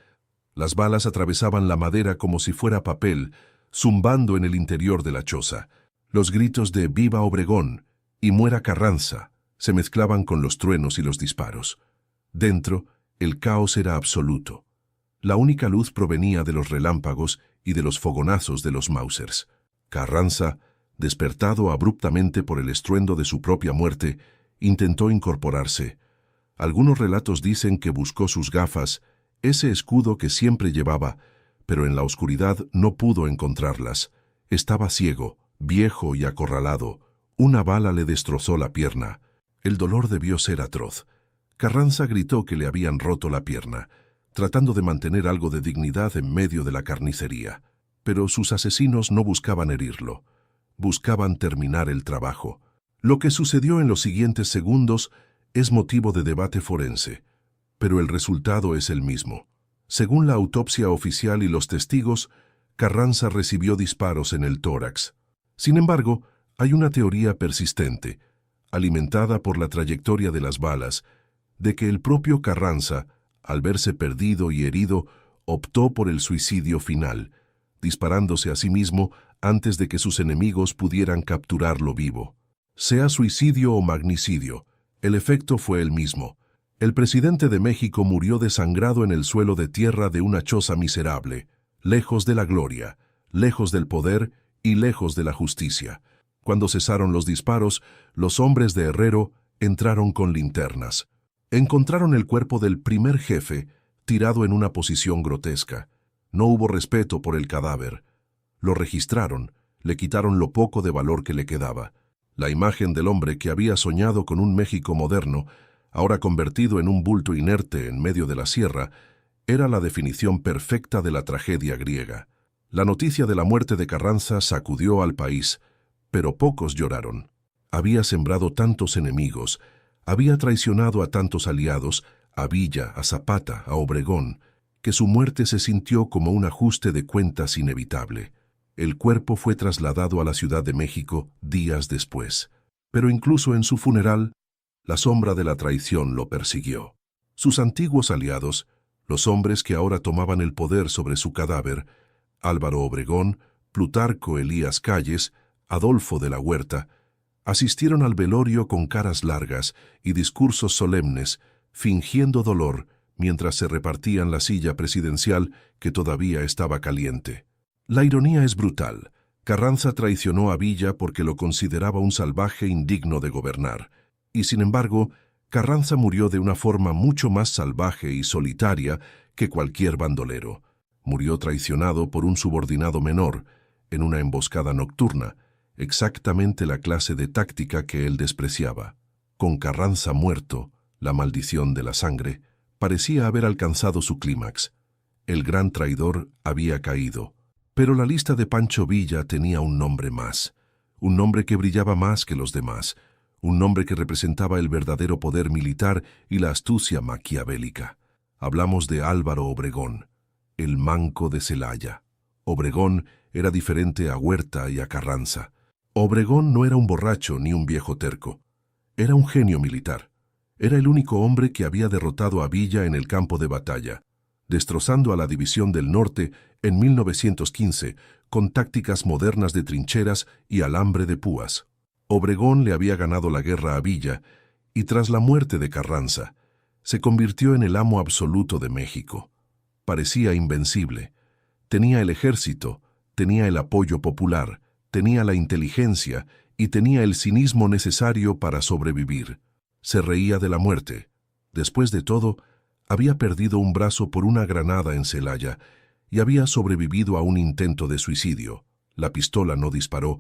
Las balas atravesaban la madera como si fuera papel, zumbando en el interior de la choza. Los gritos de «Viva Obregón» y «Muera Carranza» se mezclaban con los truenos y los disparos. Dentro, el caos era absoluto. La única luz provenía de los relámpagos y de los fogonazos de los Mausers. Carranza, despertado abruptamente por el estruendo de su propia muerte, intentó incorporarse. Algunos relatos dicen que buscó sus gafas, ese escudo que siempre llevaba, pero en la oscuridad no pudo encontrarlas. Estaba ciego, viejo y acorralado. Una bala le destrozó la pierna. El dolor debió ser atroz. Carranza gritó que le habían roto la pierna, tratando de mantener algo de dignidad en medio de la carnicería. Pero sus asesinos no buscaban herirlo. Buscaban terminar el trabajo. Lo que sucedió en los siguientes segundos es motivo de debate forense, pero el resultado es el mismo. Según la autopsia oficial y los testigos, Carranza recibió disparos en el tórax. Sin embargo, hay una teoría persistente, alimentada por la trayectoria de las balas, de que el propio Carranza, al verse perdido y herido, optó por el suicidio final, disparándose a sí mismo antes de que sus enemigos pudieran capturarlo vivo. Sea suicidio o magnicidio, el efecto fue el mismo. El presidente de México murió desangrado en el suelo de tierra de una choza miserable, lejos de la gloria, lejos del poder y lejos de la justicia. Cuando cesaron los disparos, los hombres de Herrero entraron con linternas. Encontraron el cuerpo del primer jefe tirado en una posición grotesca. No hubo respeto por el cadáver. Lo registraron, le quitaron lo poco de valor que le quedaba. La imagen del hombre que había soñado con un México moderno, ahora convertido en un bulto inerte en medio de la sierra, era la definición perfecta de la tragedia griega. La noticia de la muerte de Carranza sacudió al país, pero pocos lloraron. Había sembrado tantos enemigos, había traicionado a tantos aliados, a Villa, a Zapata, a Obregón, que su muerte se sintió como un ajuste de cuentas inevitable. El cuerpo fue trasladado a la Ciudad de México días después, pero incluso en su funeral, la sombra de la traición lo persiguió. Sus antiguos aliados, los hombres que ahora tomaban el poder sobre su cadáver, Álvaro Obregón, Plutarco Elías Calles, Adolfo de la Huerta, asistieron al velorio con caras largas y discursos solemnes, fingiendo dolor mientras se repartían la silla presidencial que todavía estaba caliente. La ironía es brutal. Carranza traicionó a Villa porque lo consideraba un salvaje indigno de gobernar. Y sin embargo, Carranza murió de una forma mucho más salvaje y solitaria que cualquier bandolero. Murió traicionado por un subordinado menor, en una emboscada nocturna, exactamente la clase de táctica que él despreciaba. Con Carranza muerto, la maldición de la sangre parecía haber alcanzado su clímax. El gran traidor había caído. Pero la lista de Pancho Villa tenía un nombre más, un nombre que brillaba más que los demás, un nombre que representaba el verdadero poder militar y la astucia maquiavélica. Hablamos de Álvaro Obregón, el manco de Celaya. Obregón era diferente a Huerta y a Carranza. Obregón no era un borracho ni un viejo terco. Era un genio militar. Era el único hombre que había derrotado a Villa en el campo de batalla, destrozando a la División del Norte en 1915 con tácticas modernas de trincheras y alambre de púas. Obregón le había ganado la guerra a Villa y tras la muerte de Carranza, se convirtió en el amo absoluto de México. Parecía invencible. Tenía el ejército, tenía el apoyo popular, tenía la inteligencia y tenía el cinismo necesario para sobrevivir. Se reía de la muerte. Después de todo, había perdido un brazo por una granada en Celaya y había sobrevivido a un intento de suicidio. La pistola no disparó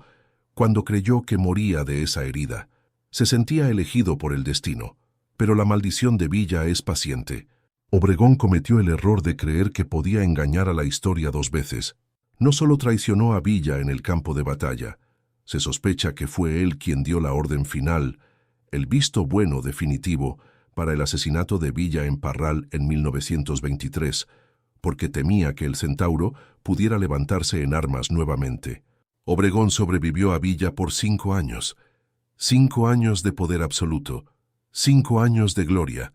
cuando creyó que moría de esa herida. Se sentía elegido por el destino, pero la maldición de Villa es paciente. Obregón cometió el error de creer que podía engañar a la historia dos veces. No solo traicionó a Villa en el campo de batalla, se sospecha que fue él quien dio la orden final, el visto bueno definitivo, para el asesinato de Villa en Parral en 1923, porque temía que el Centauro pudiera levantarse en armas nuevamente. Obregón sobrevivió a Villa por 5 años. 5 años de poder absoluto, 5 años de gloria,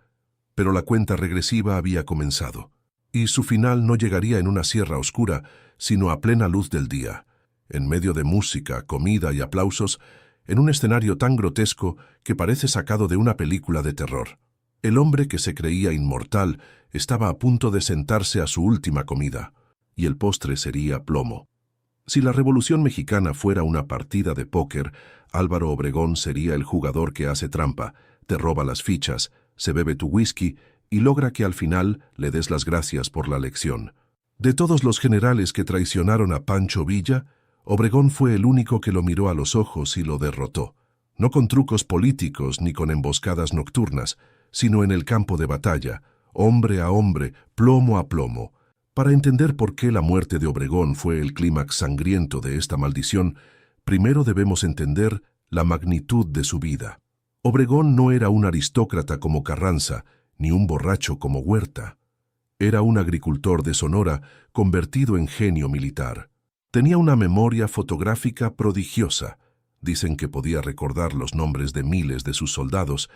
pero la cuenta regresiva había comenzado, y su final no llegaría en una sierra oscura, sino a plena luz del día, en medio de música, comida y aplausos, en un escenario tan grotesco que parece sacado de una película de terror. El hombre que se creía inmortal estaba a punto de sentarse a su última comida, y el postre sería plomo. Si la Revolución Mexicana fuera una partida de póker, Álvaro Obregón sería el jugador que hace trampa, te roba las fichas, se bebe tu whisky y logra que al final le des las gracias por la lección. De todos los generales que traicionaron a Pancho Villa, Obregón fue el único que lo miró a los ojos y lo derrotó, no con trucos políticos ni con emboscadas nocturnas, sino en el campo de batalla, hombre a hombre, plomo a plomo. Para entender por qué la muerte de Obregón fue el clímax sangriento de esta maldición, primero debemos entender la magnitud de su vida. Obregón no era un aristócrata como Carranza, ni un borracho como Huerta. Era un agricultor de Sonora convertido en genio militar. Tenía una memoria fotográfica prodigiosa, dicen que podía recordar los nombres de miles de sus soldados,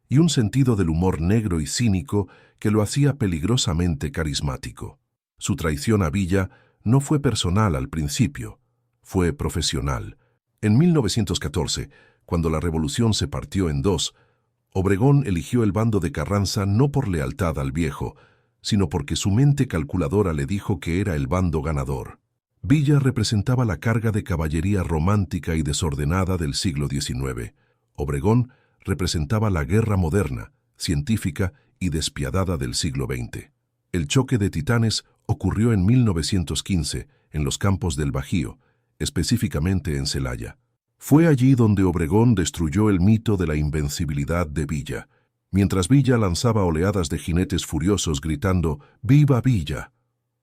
y un sentido del humor negro y cínico que lo hacía peligrosamente carismático. Su traición a Villa no fue personal al principio, fue profesional. En 1914, cuando la revolución se partió en dos, Obregón eligió el bando de Carranza no por lealtad al viejo, sino porque su mente calculadora le dijo que era el bando ganador. Villa representaba la carga de caballería romántica y desordenada del siglo XIX. Obregón representaba la guerra moderna, científica y despiadada del siglo XX. El choque de titanes ocurrió en 1915 en los campos del Bajío, específicamente en Celaya. Fue allí donde Obregón destruyó el mito de la invencibilidad de Villa. Mientras Villa lanzaba oleadas de jinetes furiosos gritando «¡Viva Villa!»,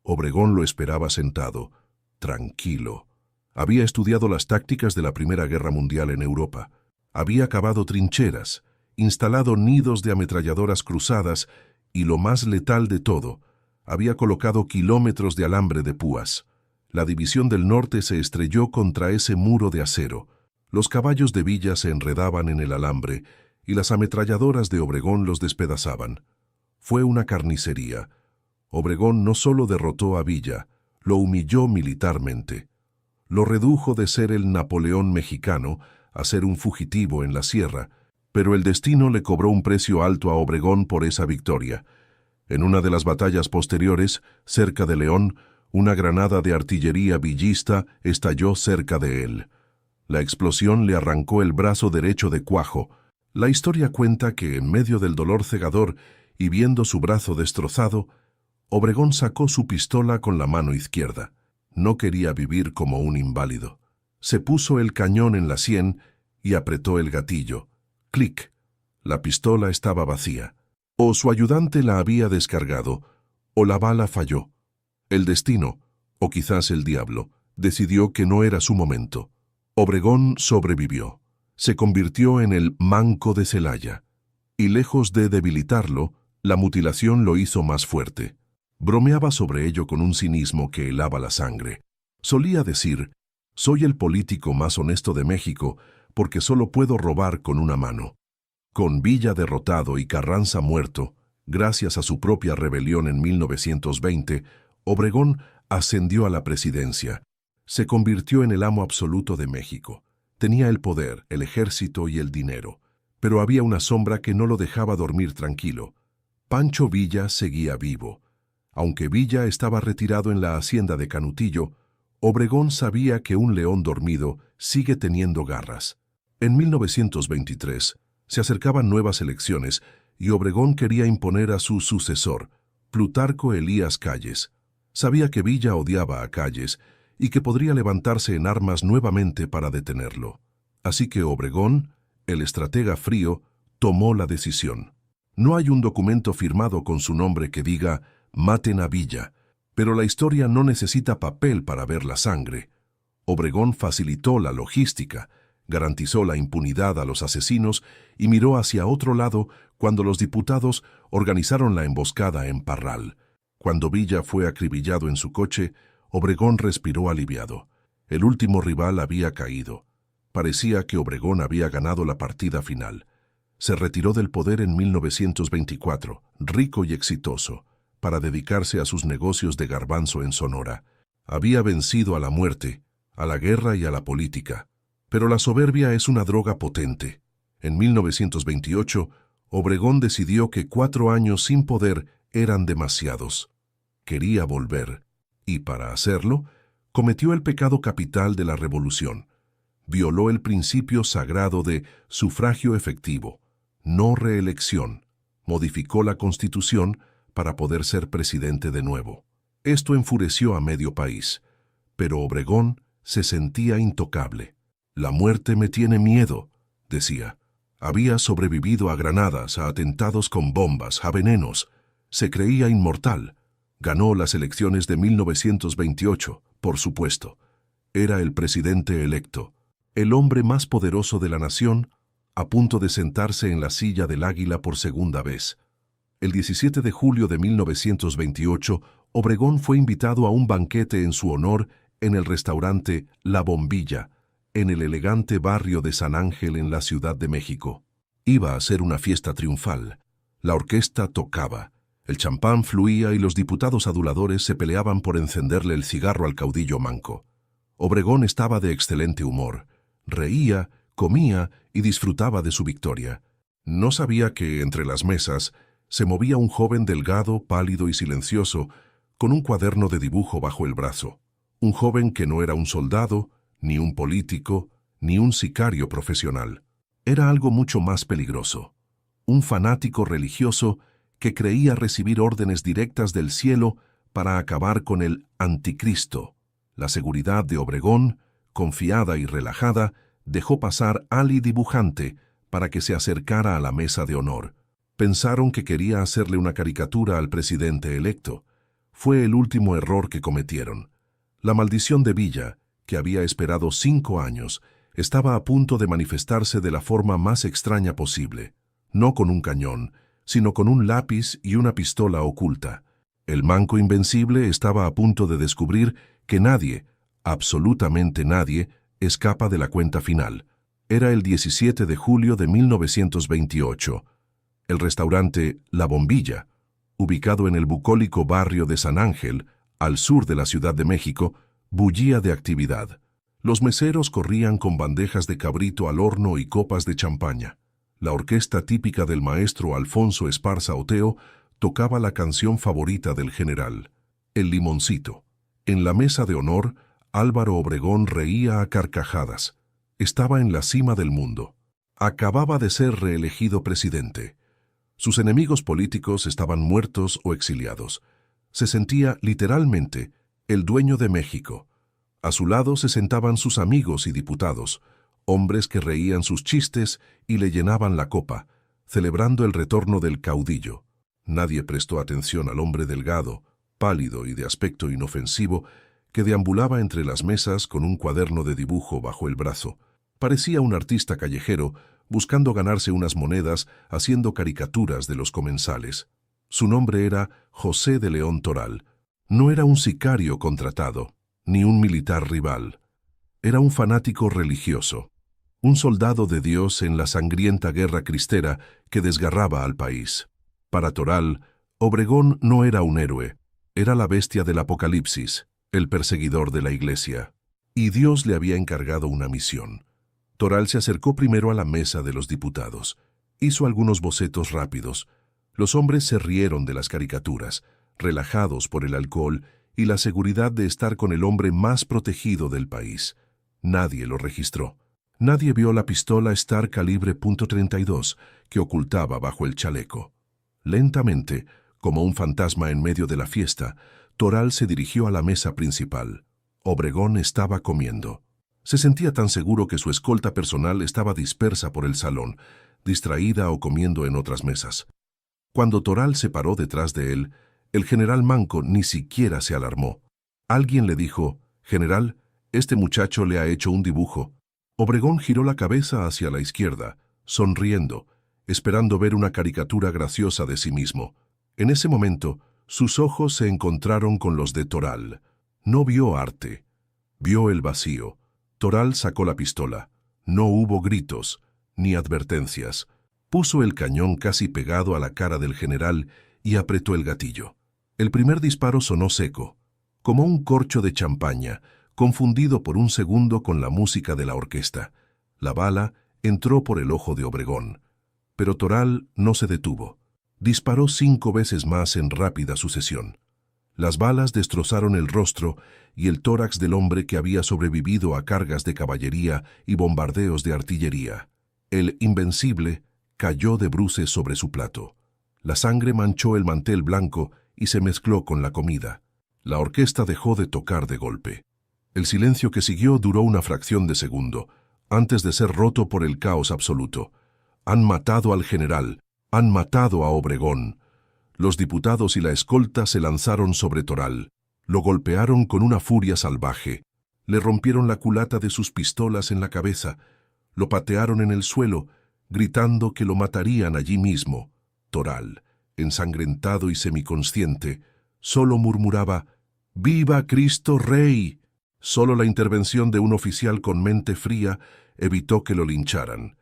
Obregón lo esperaba sentado, tranquilo. Había estudiado las tácticas de la Primera Guerra Mundial en Europa. Había cavado trincheras, instalado nidos de ametralladoras cruzadas y, lo más letal de todo, había colocado kilómetros de alambre de púas. La División del Norte se estrelló contra ese muro de acero. Los caballos de Villa se enredaban en el alambre y las ametralladoras de Obregón los despedazaban. Fue una carnicería. Obregón no solo derrotó a Villa, lo humilló militarmente. Lo redujo de ser el Napoleón mexicano a ser un fugitivo en la sierra, pero el destino le cobró un precio alto a Obregón por esa victoria. En una de las batallas posteriores, cerca de León, una granada de artillería villista estalló cerca de él. La explosión le arrancó el brazo derecho de cuajo. La historia cuenta que, en medio del dolor cegador y viendo su brazo destrozado, Obregón sacó su pistola con la mano izquierda. No quería vivir como un inválido. Se puso el cañón en la sien y apretó el gatillo. ¡Clic! La pistola estaba vacía. O su ayudante la había descargado, o la bala falló. El destino, o quizás el diablo, decidió que no era su momento. Obregón sobrevivió. Se convirtió en el manco de Celaya. Y lejos de debilitarlo, La mutilación lo hizo más fuerte. Bromeaba sobre ello con un cinismo que helaba la sangre. Solía decir: «Soy el político más honesto de México porque solo puedo robar con una mano». Con Villa derrotado y Carranza muerto, gracias a su propia rebelión en 1920, Obregón ascendió a la presidencia. Se convirtió en el amo absoluto de México. Tenía el poder, el ejército y el dinero. Pero había una sombra que no lo dejaba dormir tranquilo. Pancho Villa seguía vivo. Aunque Villa estaba retirado en la hacienda de Canutillo, Obregón sabía que un león dormido sigue teniendo garras. En 1923 se acercaban nuevas elecciones y Obregón quería imponer a su sucesor, Plutarco Elías Calles. Sabía que Villa odiaba a Calles y que podría levantarse en armas nuevamente para detenerlo. Así que Obregón, el estratega frío, tomó la decisión. No hay un documento firmado con su nombre que diga «Maten a Villa», pero la historia no necesita papel para ver la sangre. Obregón facilitó la logística, garantizó la impunidad a los asesinos y miró hacia otro lado cuando los diputados organizaron la emboscada en Parral. Cuando Villa fue acribillado en su coche, Obregón respiró aliviado. El último rival había caído. Parecía que Obregón había ganado la partida final. Se retiró del poder en 1924, rico y exitoso, para dedicarse a sus negocios de garbanzo en Sonora. Había vencido a la muerte, a la guerra y a la política. Pero la soberbia es una droga potente. En 1928, Obregón decidió que 4 años sin poder eran demasiados. Quería volver, y para hacerlo, cometió el pecado capital de la revolución. Violó el principio sagrado de sufragio efectivo, no reelección. Modificó la Constitución para poder ser presidente de nuevo. Esto enfureció a medio país, pero Obregón se sentía intocable. «La muerte me tiene miedo», decía. Había sobrevivido a granadas, a atentados con bombas, a venenos. Se creía inmortal. Ganó las elecciones de 1928, por supuesto. Era el presidente electo, el hombre más poderoso de la nación, a punto de sentarse en la silla del Águila por segunda vez. El 17 de julio de 1928, Obregón fue invitado a un banquete en su honor en el restaurante La Bombilla, en el elegante barrio de San Ángel en la Ciudad de México. Iba a ser una fiesta triunfal. La orquesta tocaba, el champán fluía y los diputados aduladores se peleaban por encenderle el cigarro al caudillo manco. Obregón estaba de excelente humor. Reía, comía y disfrutaba de su victoria. No sabía que, entre las mesas, se movía un joven delgado, pálido y silencioso, con un cuaderno de dibujo bajo el brazo. Un joven que no era un soldado, ni un político, ni un sicario profesional. Era algo mucho más peligroso. Un fanático religioso que creía recibir órdenes directas del cielo para acabar con el anticristo. La seguridad de Obregón, confiada y relajada, dejó pasar Ali dibujante para que se acercara a la mesa de honor. Pensaron que quería hacerle una caricatura al presidente electo. Fue el último error que cometieron. La maldición de Villa, que había esperado 5 años, estaba a punto de manifestarse de la forma más extraña posible. No con un cañón, sino con un lápiz y una pistola oculta. El manco invencible estaba a punto de descubrir que nadie, absolutamente nadie, escapa de la cuenta final. Era el 17 de julio de 1928. El restaurante La Bombilla, ubicado en el bucólico barrio de San Ángel, al sur de la Ciudad de México, bullía de actividad. Los meseros corrían con bandejas de cabrito al horno y copas de champaña. La orquesta típica del maestro Alfonso Esparza Oteo tocaba la canción favorita del general, El Limoncito. En la mesa de honor, Álvaro Obregón reía a carcajadas. Estaba en la cima del mundo. Acababa de ser reelegido presidente. Sus enemigos políticos estaban muertos o exiliados. Se sentía, literalmente, el dueño de México. A su lado se sentaban sus amigos y diputados, hombres que reían sus chistes y le llenaban la copa, celebrando el retorno del caudillo. Nadie prestó atención al hombre delgado, pálido y de aspecto inofensivo, que deambulaba entre las mesas con un cuaderno de dibujo bajo el brazo. Parecía un artista callejero, buscando ganarse unas monedas haciendo caricaturas de los comensales. Su nombre era José de León Toral. No era un sicario contratado, ni un militar rival. Era un fanático religioso, un soldado de Dios en la sangrienta guerra cristera que desgarraba al país. Para Toral, Obregón no era un héroe, era la bestia del Apocalipsis, el perseguidor de la Iglesia. Y Dios le había encargado una misión. Toral se acercó primero a la mesa de los diputados. Hizo algunos bocetos rápidos. Los hombres se rieron de las caricaturas, relajados por el alcohol y la seguridad de estar con el hombre más protegido del país. Nadie lo registró. Nadie vio la pistola Star calibre .32 que ocultaba bajo el chaleco. Lentamente, como un fantasma en medio de la fiesta, Toral se dirigió a la mesa principal. Obregón estaba comiendo. Se sentía tan seguro que su escolta personal estaba dispersa por el salón, distraída o comiendo en otras mesas. Cuando Toral se paró detrás de él, el general Manco ni siquiera se alarmó. Alguien le dijo: «General, este muchacho le ha hecho un dibujo». Obregón giró la cabeza hacia la izquierda, sonriendo, esperando ver una caricatura graciosa de sí mismo. En ese momento, sus ojos se encontraron con los de Toral. No vio arte, vio el vacío. Toral sacó la pistola. No hubo gritos, ni advertencias. Puso el cañón casi pegado a la cara del general y apretó el gatillo. El primer disparo sonó seco, como un corcho de champaña, confundido por un segundo con la música de la orquesta. La bala entró por el ojo de Obregón. Pero Toral no se detuvo. Disparó 5 veces más en rápida sucesión. Las balas destrozaron el rostro y el tórax del hombre que había sobrevivido a cargas de caballería y bombardeos de artillería. El invencible cayó de bruces sobre su plato. La sangre manchó el mantel blanco y se mezcló con la comida. La orquesta dejó de tocar de golpe. El silencio que siguió duró una fracción de segundo, antes de ser roto por el caos absoluto. «Han matado al general, han matado a Obregón». Los diputados y la escolta se lanzaron sobre Toral. Lo golpearon con una furia salvaje. Le rompieron la culata de sus pistolas en la cabeza. Lo patearon en el suelo, gritando que lo matarían allí mismo. Toral, ensangrentado y semiconsciente, solo murmuraba: «¡Viva Cristo Rey!». Solo la intervención de un oficial con mente fría evitó que lo lincharan.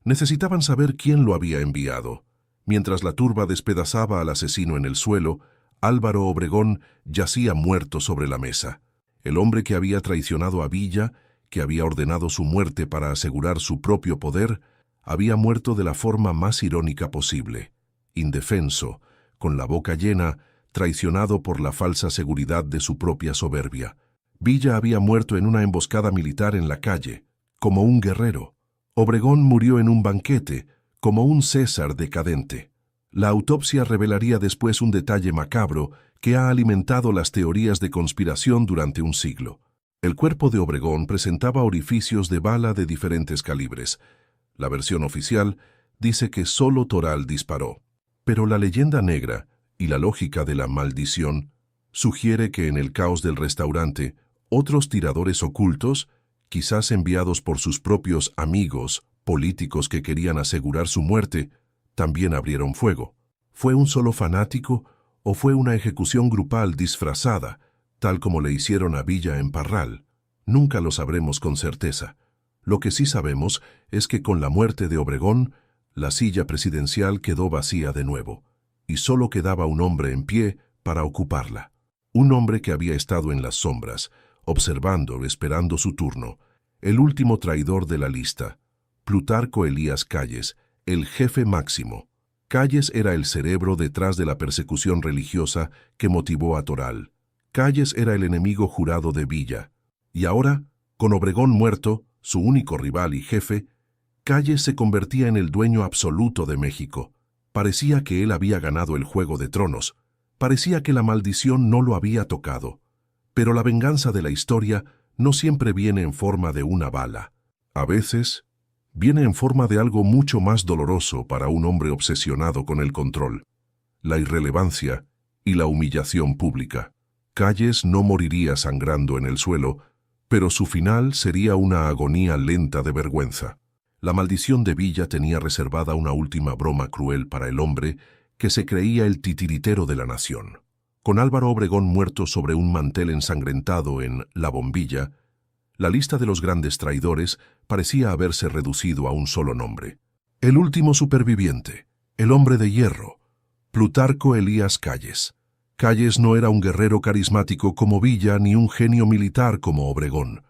Necesitaban saber quién lo había enviado. Mientras la turba despedazaba al asesino en el suelo, Álvaro Obregón yacía muerto sobre la mesa. El hombre que había traicionado a Villa, que había ordenado su muerte para asegurar su propio poder, había muerto de la forma más irónica posible. Indefenso, con la boca llena, traicionado por la falsa seguridad de su propia soberbia. Villa había muerto en una emboscada militar en la calle, como un guerrero. Obregón murió en un banquete, como un César decadente. La autopsia revelaría después un detalle macabro que ha alimentado las teorías de conspiración durante un siglo. El cuerpo de Obregón presentaba orificios de bala de diferentes calibres. La versión oficial dice que solo Toral disparó. Pero la leyenda negra y la lógica de la maldición sugiere que en el caos del restaurante, otros tiradores ocultos, quizás enviados por sus propios amigos, políticos que querían asegurar su muerte, también abrieron fuego. ¿Fue un solo fanático o fue una ejecución grupal disfrazada, tal como le hicieron a Villa en Parral? Nunca lo sabremos con certeza. Lo que sí sabemos es que con la muerte de Obregón, la silla presidencial quedó vacía de nuevo, y solo quedaba un hombre en pie para ocuparla. Un hombre que había estado en las sombras, observando, esperando su turno, el último traidor de la lista, Plutarco Elías Calles, el jefe máximo. Calles era el cerebro detrás de la persecución religiosa que motivó a Toral. Calles era el enemigo jurado de Villa. Y ahora, con Obregón muerto, su único rival y jefe, Calles se convertía en el dueño absoluto de México. Parecía que él había ganado el Juego de Tronos. Parecía que la maldición no lo había tocado. Pero la venganza de la historia no siempre viene en forma de una bala. A veces, viene en forma de algo mucho más doloroso para un hombre obsesionado con el control: la irrelevancia y la humillación pública. Calles no moriría sangrando en el suelo, pero su final sería una agonía lenta de vergüenza. La maldición de Villa tenía reservada una última broma cruel para el hombre que se creía el titiritero de la nación. Con Álvaro Obregón muerto sobre un mantel ensangrentado en La Bombilla, la lista de los grandes traidores parecía haberse reducido a un solo nombre. El último superviviente, el hombre de hierro, Plutarco Elías Calles. Calles no era un guerrero carismático como Villa ni un genio militar como Obregón.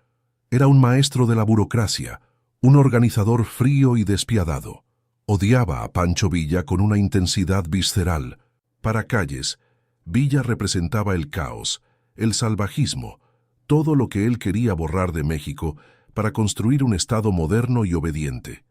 Era un maestro de la burocracia, un organizador frío y despiadado. Odiaba a Pancho Villa con una intensidad visceral. Para Calles, Villa representaba el caos, el salvajismo, todo lo que él quería borrar de México para construir un Estado moderno y obediente.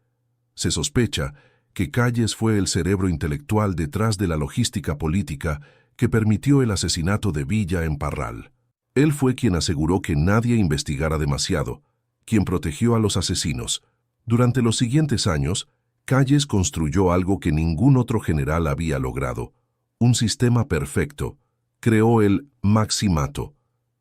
Se sospecha que Calles fue el cerebro intelectual detrás de la logística política que permitió el asesinato de Villa en Parral. Él fue quien aseguró que nadie investigara demasiado, quien protegió a los asesinos. Durante los siguientes años, Calles construyó algo que ningún otro general había logrado: un sistema perfecto. Creó el maximato.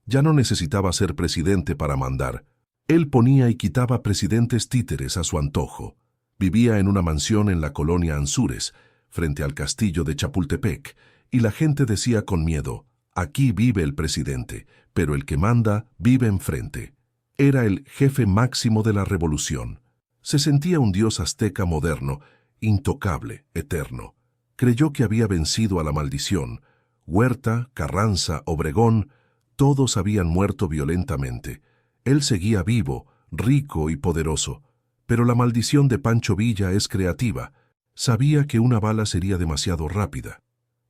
Ya no necesitaba ser presidente para mandar. Él ponía y quitaba presidentes títeres a su antojo. Vivía en una mansión en la colonia Anzures, frente al castillo de Chapultepec, y la gente decía con miedo: aquí vive el presidente, pero el que manda vive enfrente. Era el jefe máximo de la revolución. Se sentía un dios azteca moderno, intocable, eterno. Creyó que había vencido a la maldición. Huerta, Carranza, Obregón, todos habían muerto violentamente. Él seguía vivo, rico y poderoso. Pero la maldición de Pancho Villa es creativa. Sabía que una bala sería demasiado rápida,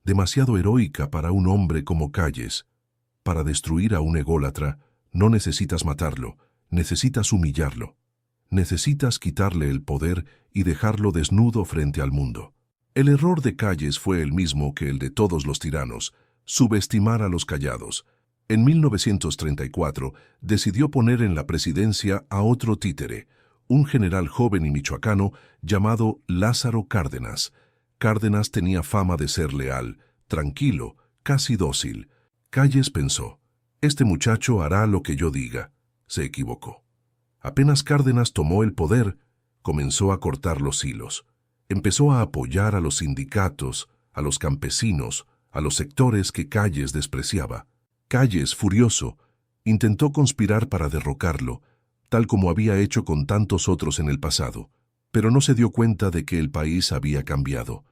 demasiado heroica para un hombre como Calles. Para destruir a un ególatra, no necesitas matarlo, necesitas humillarlo. Necesitas quitarle el poder y dejarlo desnudo frente al mundo. El error de Calles fue el mismo que el de todos los tiranos: subestimar a los callados. En 1934 decidió poner en la presidencia a otro títere, un general joven y michoacano llamado Lázaro Cárdenas. Cárdenas tenía fama de ser leal, tranquilo, casi dócil. Calles pensó: este muchacho hará lo que yo diga. Se equivocó. Apenas Cárdenas tomó el poder, comenzó a cortar los hilos. Empezó a apoyar a los sindicatos, a los campesinos, a los sectores que Calles despreciaba. Calles, furioso, intentó conspirar para derrocarlo, tal como había hecho con tantos otros en el pasado, pero no se dio cuenta de que el país había cambiado.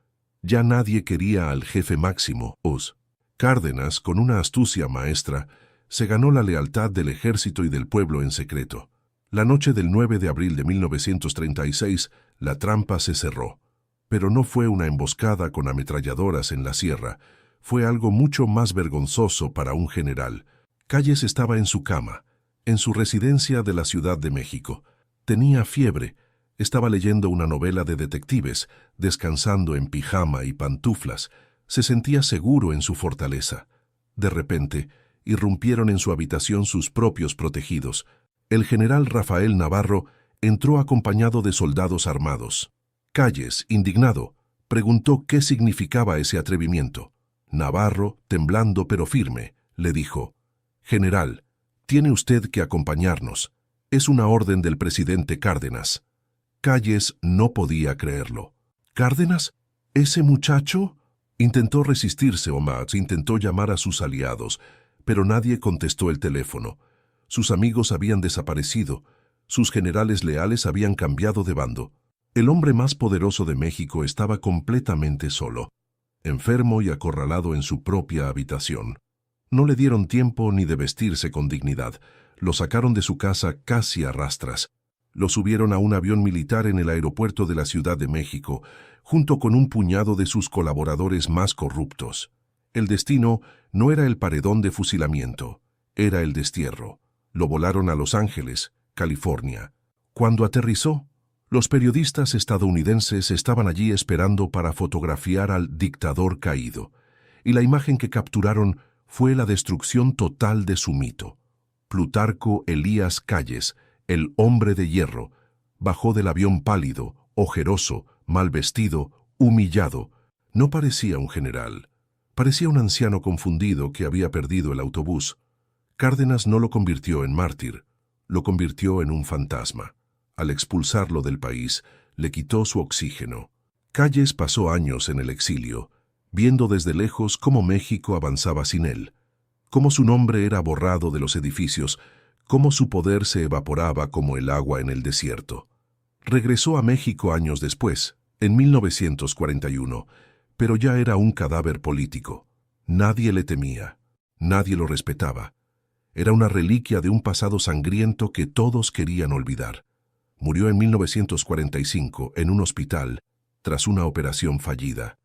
Ya nadie quería al jefe máximo, Oz. Cárdenas, con una astucia maestra, se ganó la lealtad del ejército y del pueblo en secreto. La noche del 9 de abril de 1936, la trampa se cerró. Pero no fue una emboscada con ametralladoras en la sierra, fue algo mucho más vergonzoso para un general. Calles estaba en su cama, en su residencia de la Ciudad de México. Tenía fiebre, estaba leyendo una novela de detectives, descansando en pijama y pantuflas. Se sentía seguro en su fortaleza. De repente, irrumpieron en su habitación sus propios protegidos. El general Rafael Navarro entró acompañado de soldados armados. Calles, indignado, preguntó qué significaba ese atrevimiento. Navarro, temblando pero firme, le dijo: «General, tiene usted que acompañarnos. Es una orden del presidente Cárdenas». Calles no podía creerlo. «¿Cárdenas? ¿Ese muchacho?». Intentó resistirse Omar, intentó llamar a sus aliados, pero nadie contestó el teléfono. Sus amigos habían desaparecido, sus generales leales habían cambiado de bando. El hombre más poderoso de México estaba completamente solo, enfermo y acorralado en su propia habitación. No le dieron tiempo ni de vestirse con dignidad. Lo sacaron de su casa casi a rastras. Lo subieron a un avión militar en el aeropuerto de la Ciudad de México, junto con un puñado de sus colaboradores más corruptos. El destino no era el paredón de fusilamiento, era el destierro. Lo volaron a Los Ángeles, California. Cuando aterrizó, los periodistas estadounidenses estaban allí esperando para fotografiar al dictador caído, y la imagen que capturaron fue la destrucción total de su mito. Plutarco Elías Calles, el hombre de hierro, bajó del avión pálido, ojeroso, mal vestido, humillado. No parecía un general. Parecía un anciano confundido que había perdido el autobús. Cárdenas no lo convirtió en mártir, lo convirtió en un fantasma. Al expulsarlo del país, le quitó su oxígeno. Calles pasó años en el exilio. viendo desde lejos cómo México avanzaba sin él, cómo su nombre era borrado de los edificios, cómo su poder se evaporaba como el agua en el desierto. Regresó a México años después, en 1941, pero ya era un cadáver político. Nadie le temía, nadie lo respetaba. Era una reliquia de un pasado sangriento que todos querían olvidar. Murió en 1945 en un hospital tras una operación fallida.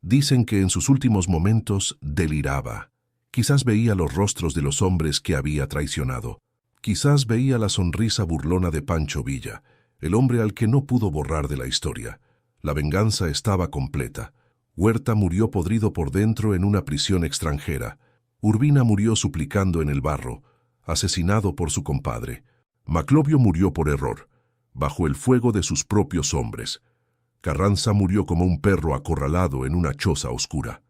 Dicen que en sus últimos momentos deliraba. Quizás veía los rostros de los hombres que había traicionado. Quizás veía la sonrisa burlona de Pancho Villa, el hombre al que no pudo borrar de la historia. La venganza estaba completa. Huerta murió podrido por dentro en una prisión extranjera. Urbina murió suplicando en el barro, asesinado por su compadre. Maclovio murió por error, bajo el fuego de sus propios hombres. Carranza murió como un perro acorralado en una choza oscura.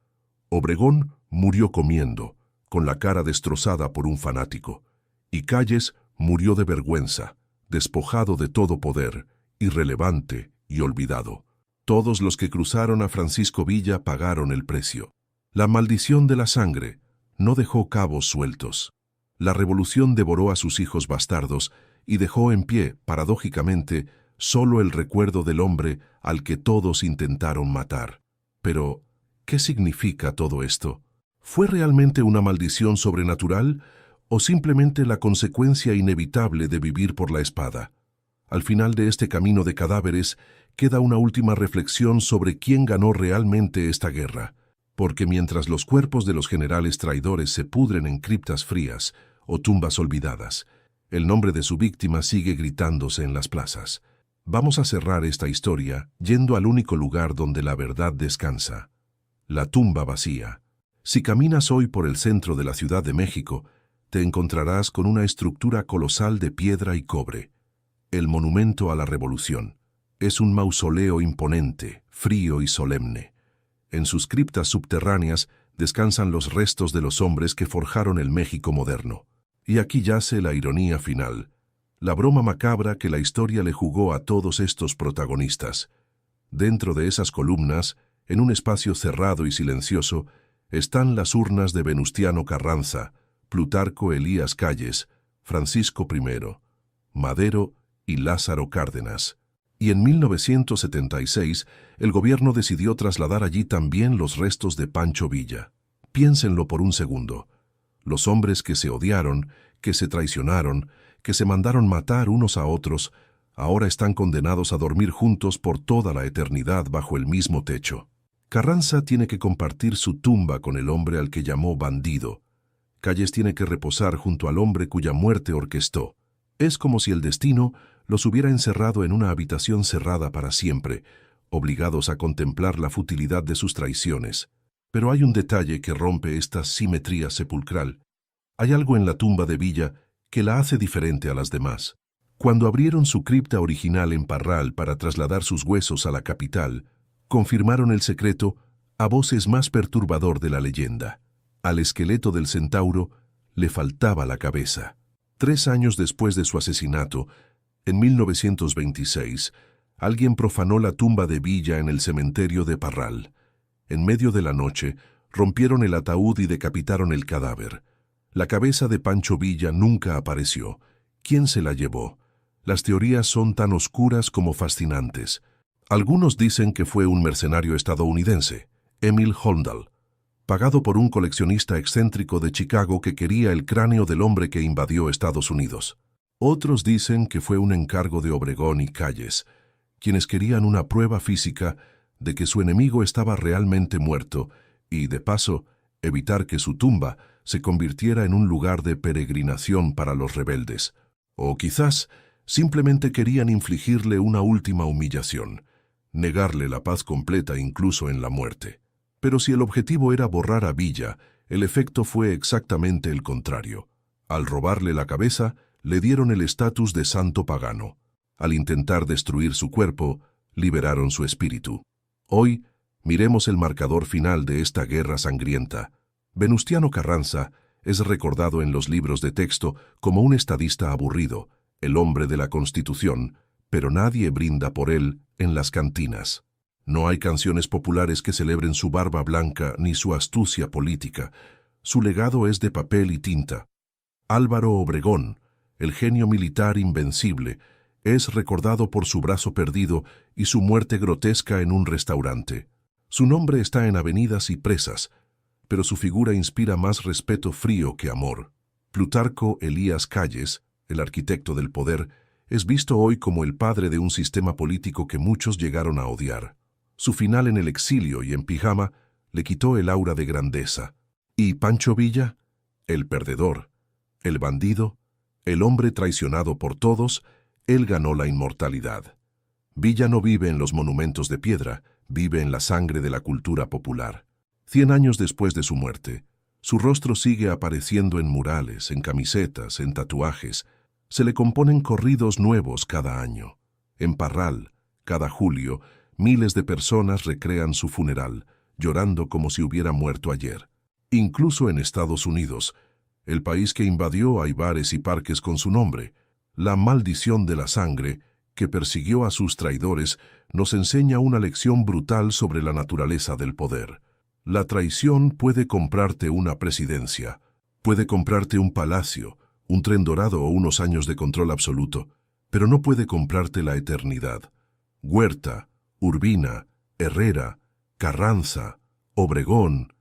Obregón murió comiendo, con la cara destrozada por un fanático. Y Calles murió de vergüenza, despojado de todo poder, irrelevante y olvidado. Todos los que cruzaron a Francisco Villa pagaron el precio. La maldición de la sangre no dejó cabos sueltos. La revolución devoró a sus hijos bastardos y dejó en pie, paradójicamente, solo el recuerdo del hombre al que todos intentaron matar. Pero, ¿qué significa todo esto? ¿Fue realmente una maldición sobrenatural o simplemente la consecuencia inevitable de vivir por la espada? Al final de este camino de cadáveres queda una última reflexión sobre quién ganó realmente esta guerra, porque mientras los cuerpos de los generales traidores se pudren en criptas frías o tumbas olvidadas, el nombre de su víctima sigue gritándose en las plazas. Vamos a cerrar esta historia yendo al único lugar donde la verdad descansa: la tumba vacía. Si caminas hoy por el centro de la Ciudad de México, te encontrarás con una estructura colosal de piedra y cobre. El Monumento a la Revolución. Es un mausoleo imponente, frío y solemne. En sus criptas subterráneas descansan los restos de los hombres que forjaron el México moderno. Y aquí yace la ironía final, la broma macabra que la historia le jugó a todos estos protagonistas. Dentro de esas columnas, en un espacio cerrado y silencioso, están las urnas de Venustiano Carranza, Plutarco Elías Calles, Francisco I, Madero y Lázaro Cárdenas. Y en 1976, el gobierno decidió trasladar allí también los restos de Pancho Villa. Piénsenlo por un segundo. Los hombres que se odiaron, que se traicionaron, que se mandaron matar unos a otros, ahora están condenados a dormir juntos por toda la eternidad bajo el mismo techo. Carranza tiene que compartir su tumba con el hombre al que llamó bandido. Calles tiene que reposar junto al hombre cuya muerte orquestó. Es como si el destino los hubiera encerrado en una habitación cerrada para siempre, obligados a contemplar la futilidad de sus traiciones. Pero hay un detalle que rompe esta simetría sepulcral. Hay algo en la tumba de Villa que la hace diferente a las demás. Cuando abrieron su cripta original en Parral para trasladar sus huesos a la capital, confirmaron el secreto a voces más perturbador de la leyenda. Al esqueleto del centauro le faltaba la cabeza. 3 años después de su asesinato, en 1926, alguien profanó la tumba de Villa en el cementerio de Parral. En medio de la noche, rompieron el ataúd y decapitaron el cadáver. La cabeza de Pancho Villa nunca apareció. ¿Quién se la llevó? Las teorías son tan oscuras como fascinantes. Algunos dicen que fue un mercenario estadounidense, Emil Holndal, pagado por un coleccionista excéntrico de Chicago que quería el cráneo del hombre que invadió Estados Unidos. Otros dicen que fue un encargo de Obregón y Calles, quienes querían una prueba física de que su enemigo estaba realmente muerto y, de paso, evitar que su tumba se convirtiera en un lugar de peregrinación para los rebeldes. O quizás simplemente querían infligirle una última humillación, negarle la paz completa incluso en la muerte. Pero si el objetivo era borrar a Villa, el efecto fue exactamente el contrario. Al robarle la cabeza, le dieron el estatus de santo pagano. Al intentar destruir su cuerpo, liberaron su espíritu. Hoy, miremos el marcador final de esta guerra sangrienta. Venustiano Carranza es recordado en los libros de texto como un estadista aburrido, el hombre de la Constitución, pero nadie brinda por él en las cantinas. No hay canciones populares que celebren su barba blanca ni su astucia política. Su legado es de papel y tinta. Álvaro Obregón, el genio militar invencible, es recordado por su brazo perdido y su muerte grotesca en un restaurante. Su nombre está en avenidas y presas, pero su figura inspira más respeto frío que amor. Plutarco Elías Calles, el arquitecto del poder, es visto hoy como el padre de un sistema político que muchos llegaron a odiar. Su final en el exilio y en pijama le quitó el aura de grandeza. ¿Y Pancho Villa? El perdedor, el bandido, el hombre traicionado por todos, él ganó la inmortalidad. Villa no vive en los monumentos de piedra, vive en la sangre de la cultura popular. 100 años después de su muerte, su rostro sigue apareciendo en murales, en camisetas, en tatuajes. Se le componen corridos nuevos cada año. En Parral, cada julio, miles de personas recrean su funeral, llorando como si hubiera muerto ayer. Incluso en Estados Unidos, el país que invadió hay bares y parques con su nombre. La maldición de la sangre, que persiguió a sus traidores, nos enseña una lección brutal sobre la naturaleza del poder. La traición puede comprarte una presidencia, puede comprarte un palacio, un tren dorado o unos años de control absoluto, pero no puede comprarte la eternidad. Huerta, Urbina, Herrera, Carranza, Obregón,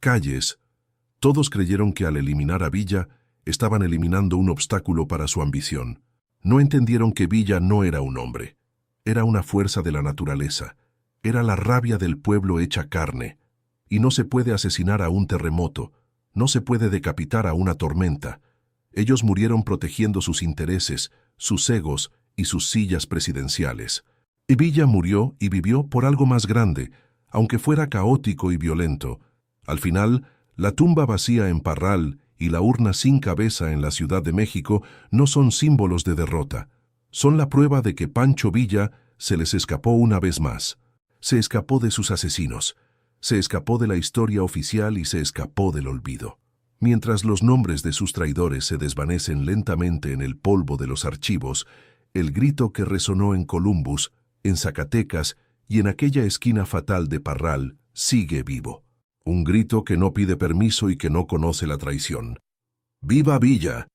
Calles, todos creyeron que al eliminar a Villa, estaban eliminando un obstáculo para su ambición. No entendieron que Villa no era un hombre, era una fuerza de la naturaleza, era la rabia del pueblo hecha carne. Y no se puede asesinar a un terremoto, no se puede decapitar a una tormenta. Ellos murieron protegiendo sus intereses, sus egos y sus sillas presidenciales. Y Villa murió y vivió por algo más grande, aunque fuera caótico y violento. Al final, la tumba vacía en Parral y la urna sin cabeza en la Ciudad de México no son símbolos de derrota. Son la prueba de que Pancho Villa se les escapó una vez más. Se escapó de sus asesinos. Se escapó de la historia oficial y se escapó del olvido. Mientras los nombres de sus traidores se desvanecen lentamente en el polvo de los archivos, el grito que resonó en Columbus, en Zacatecas y en aquella esquina fatal de Parral sigue vivo. Un grito que no pide permiso y que no conoce la traición. ¡Viva Villa!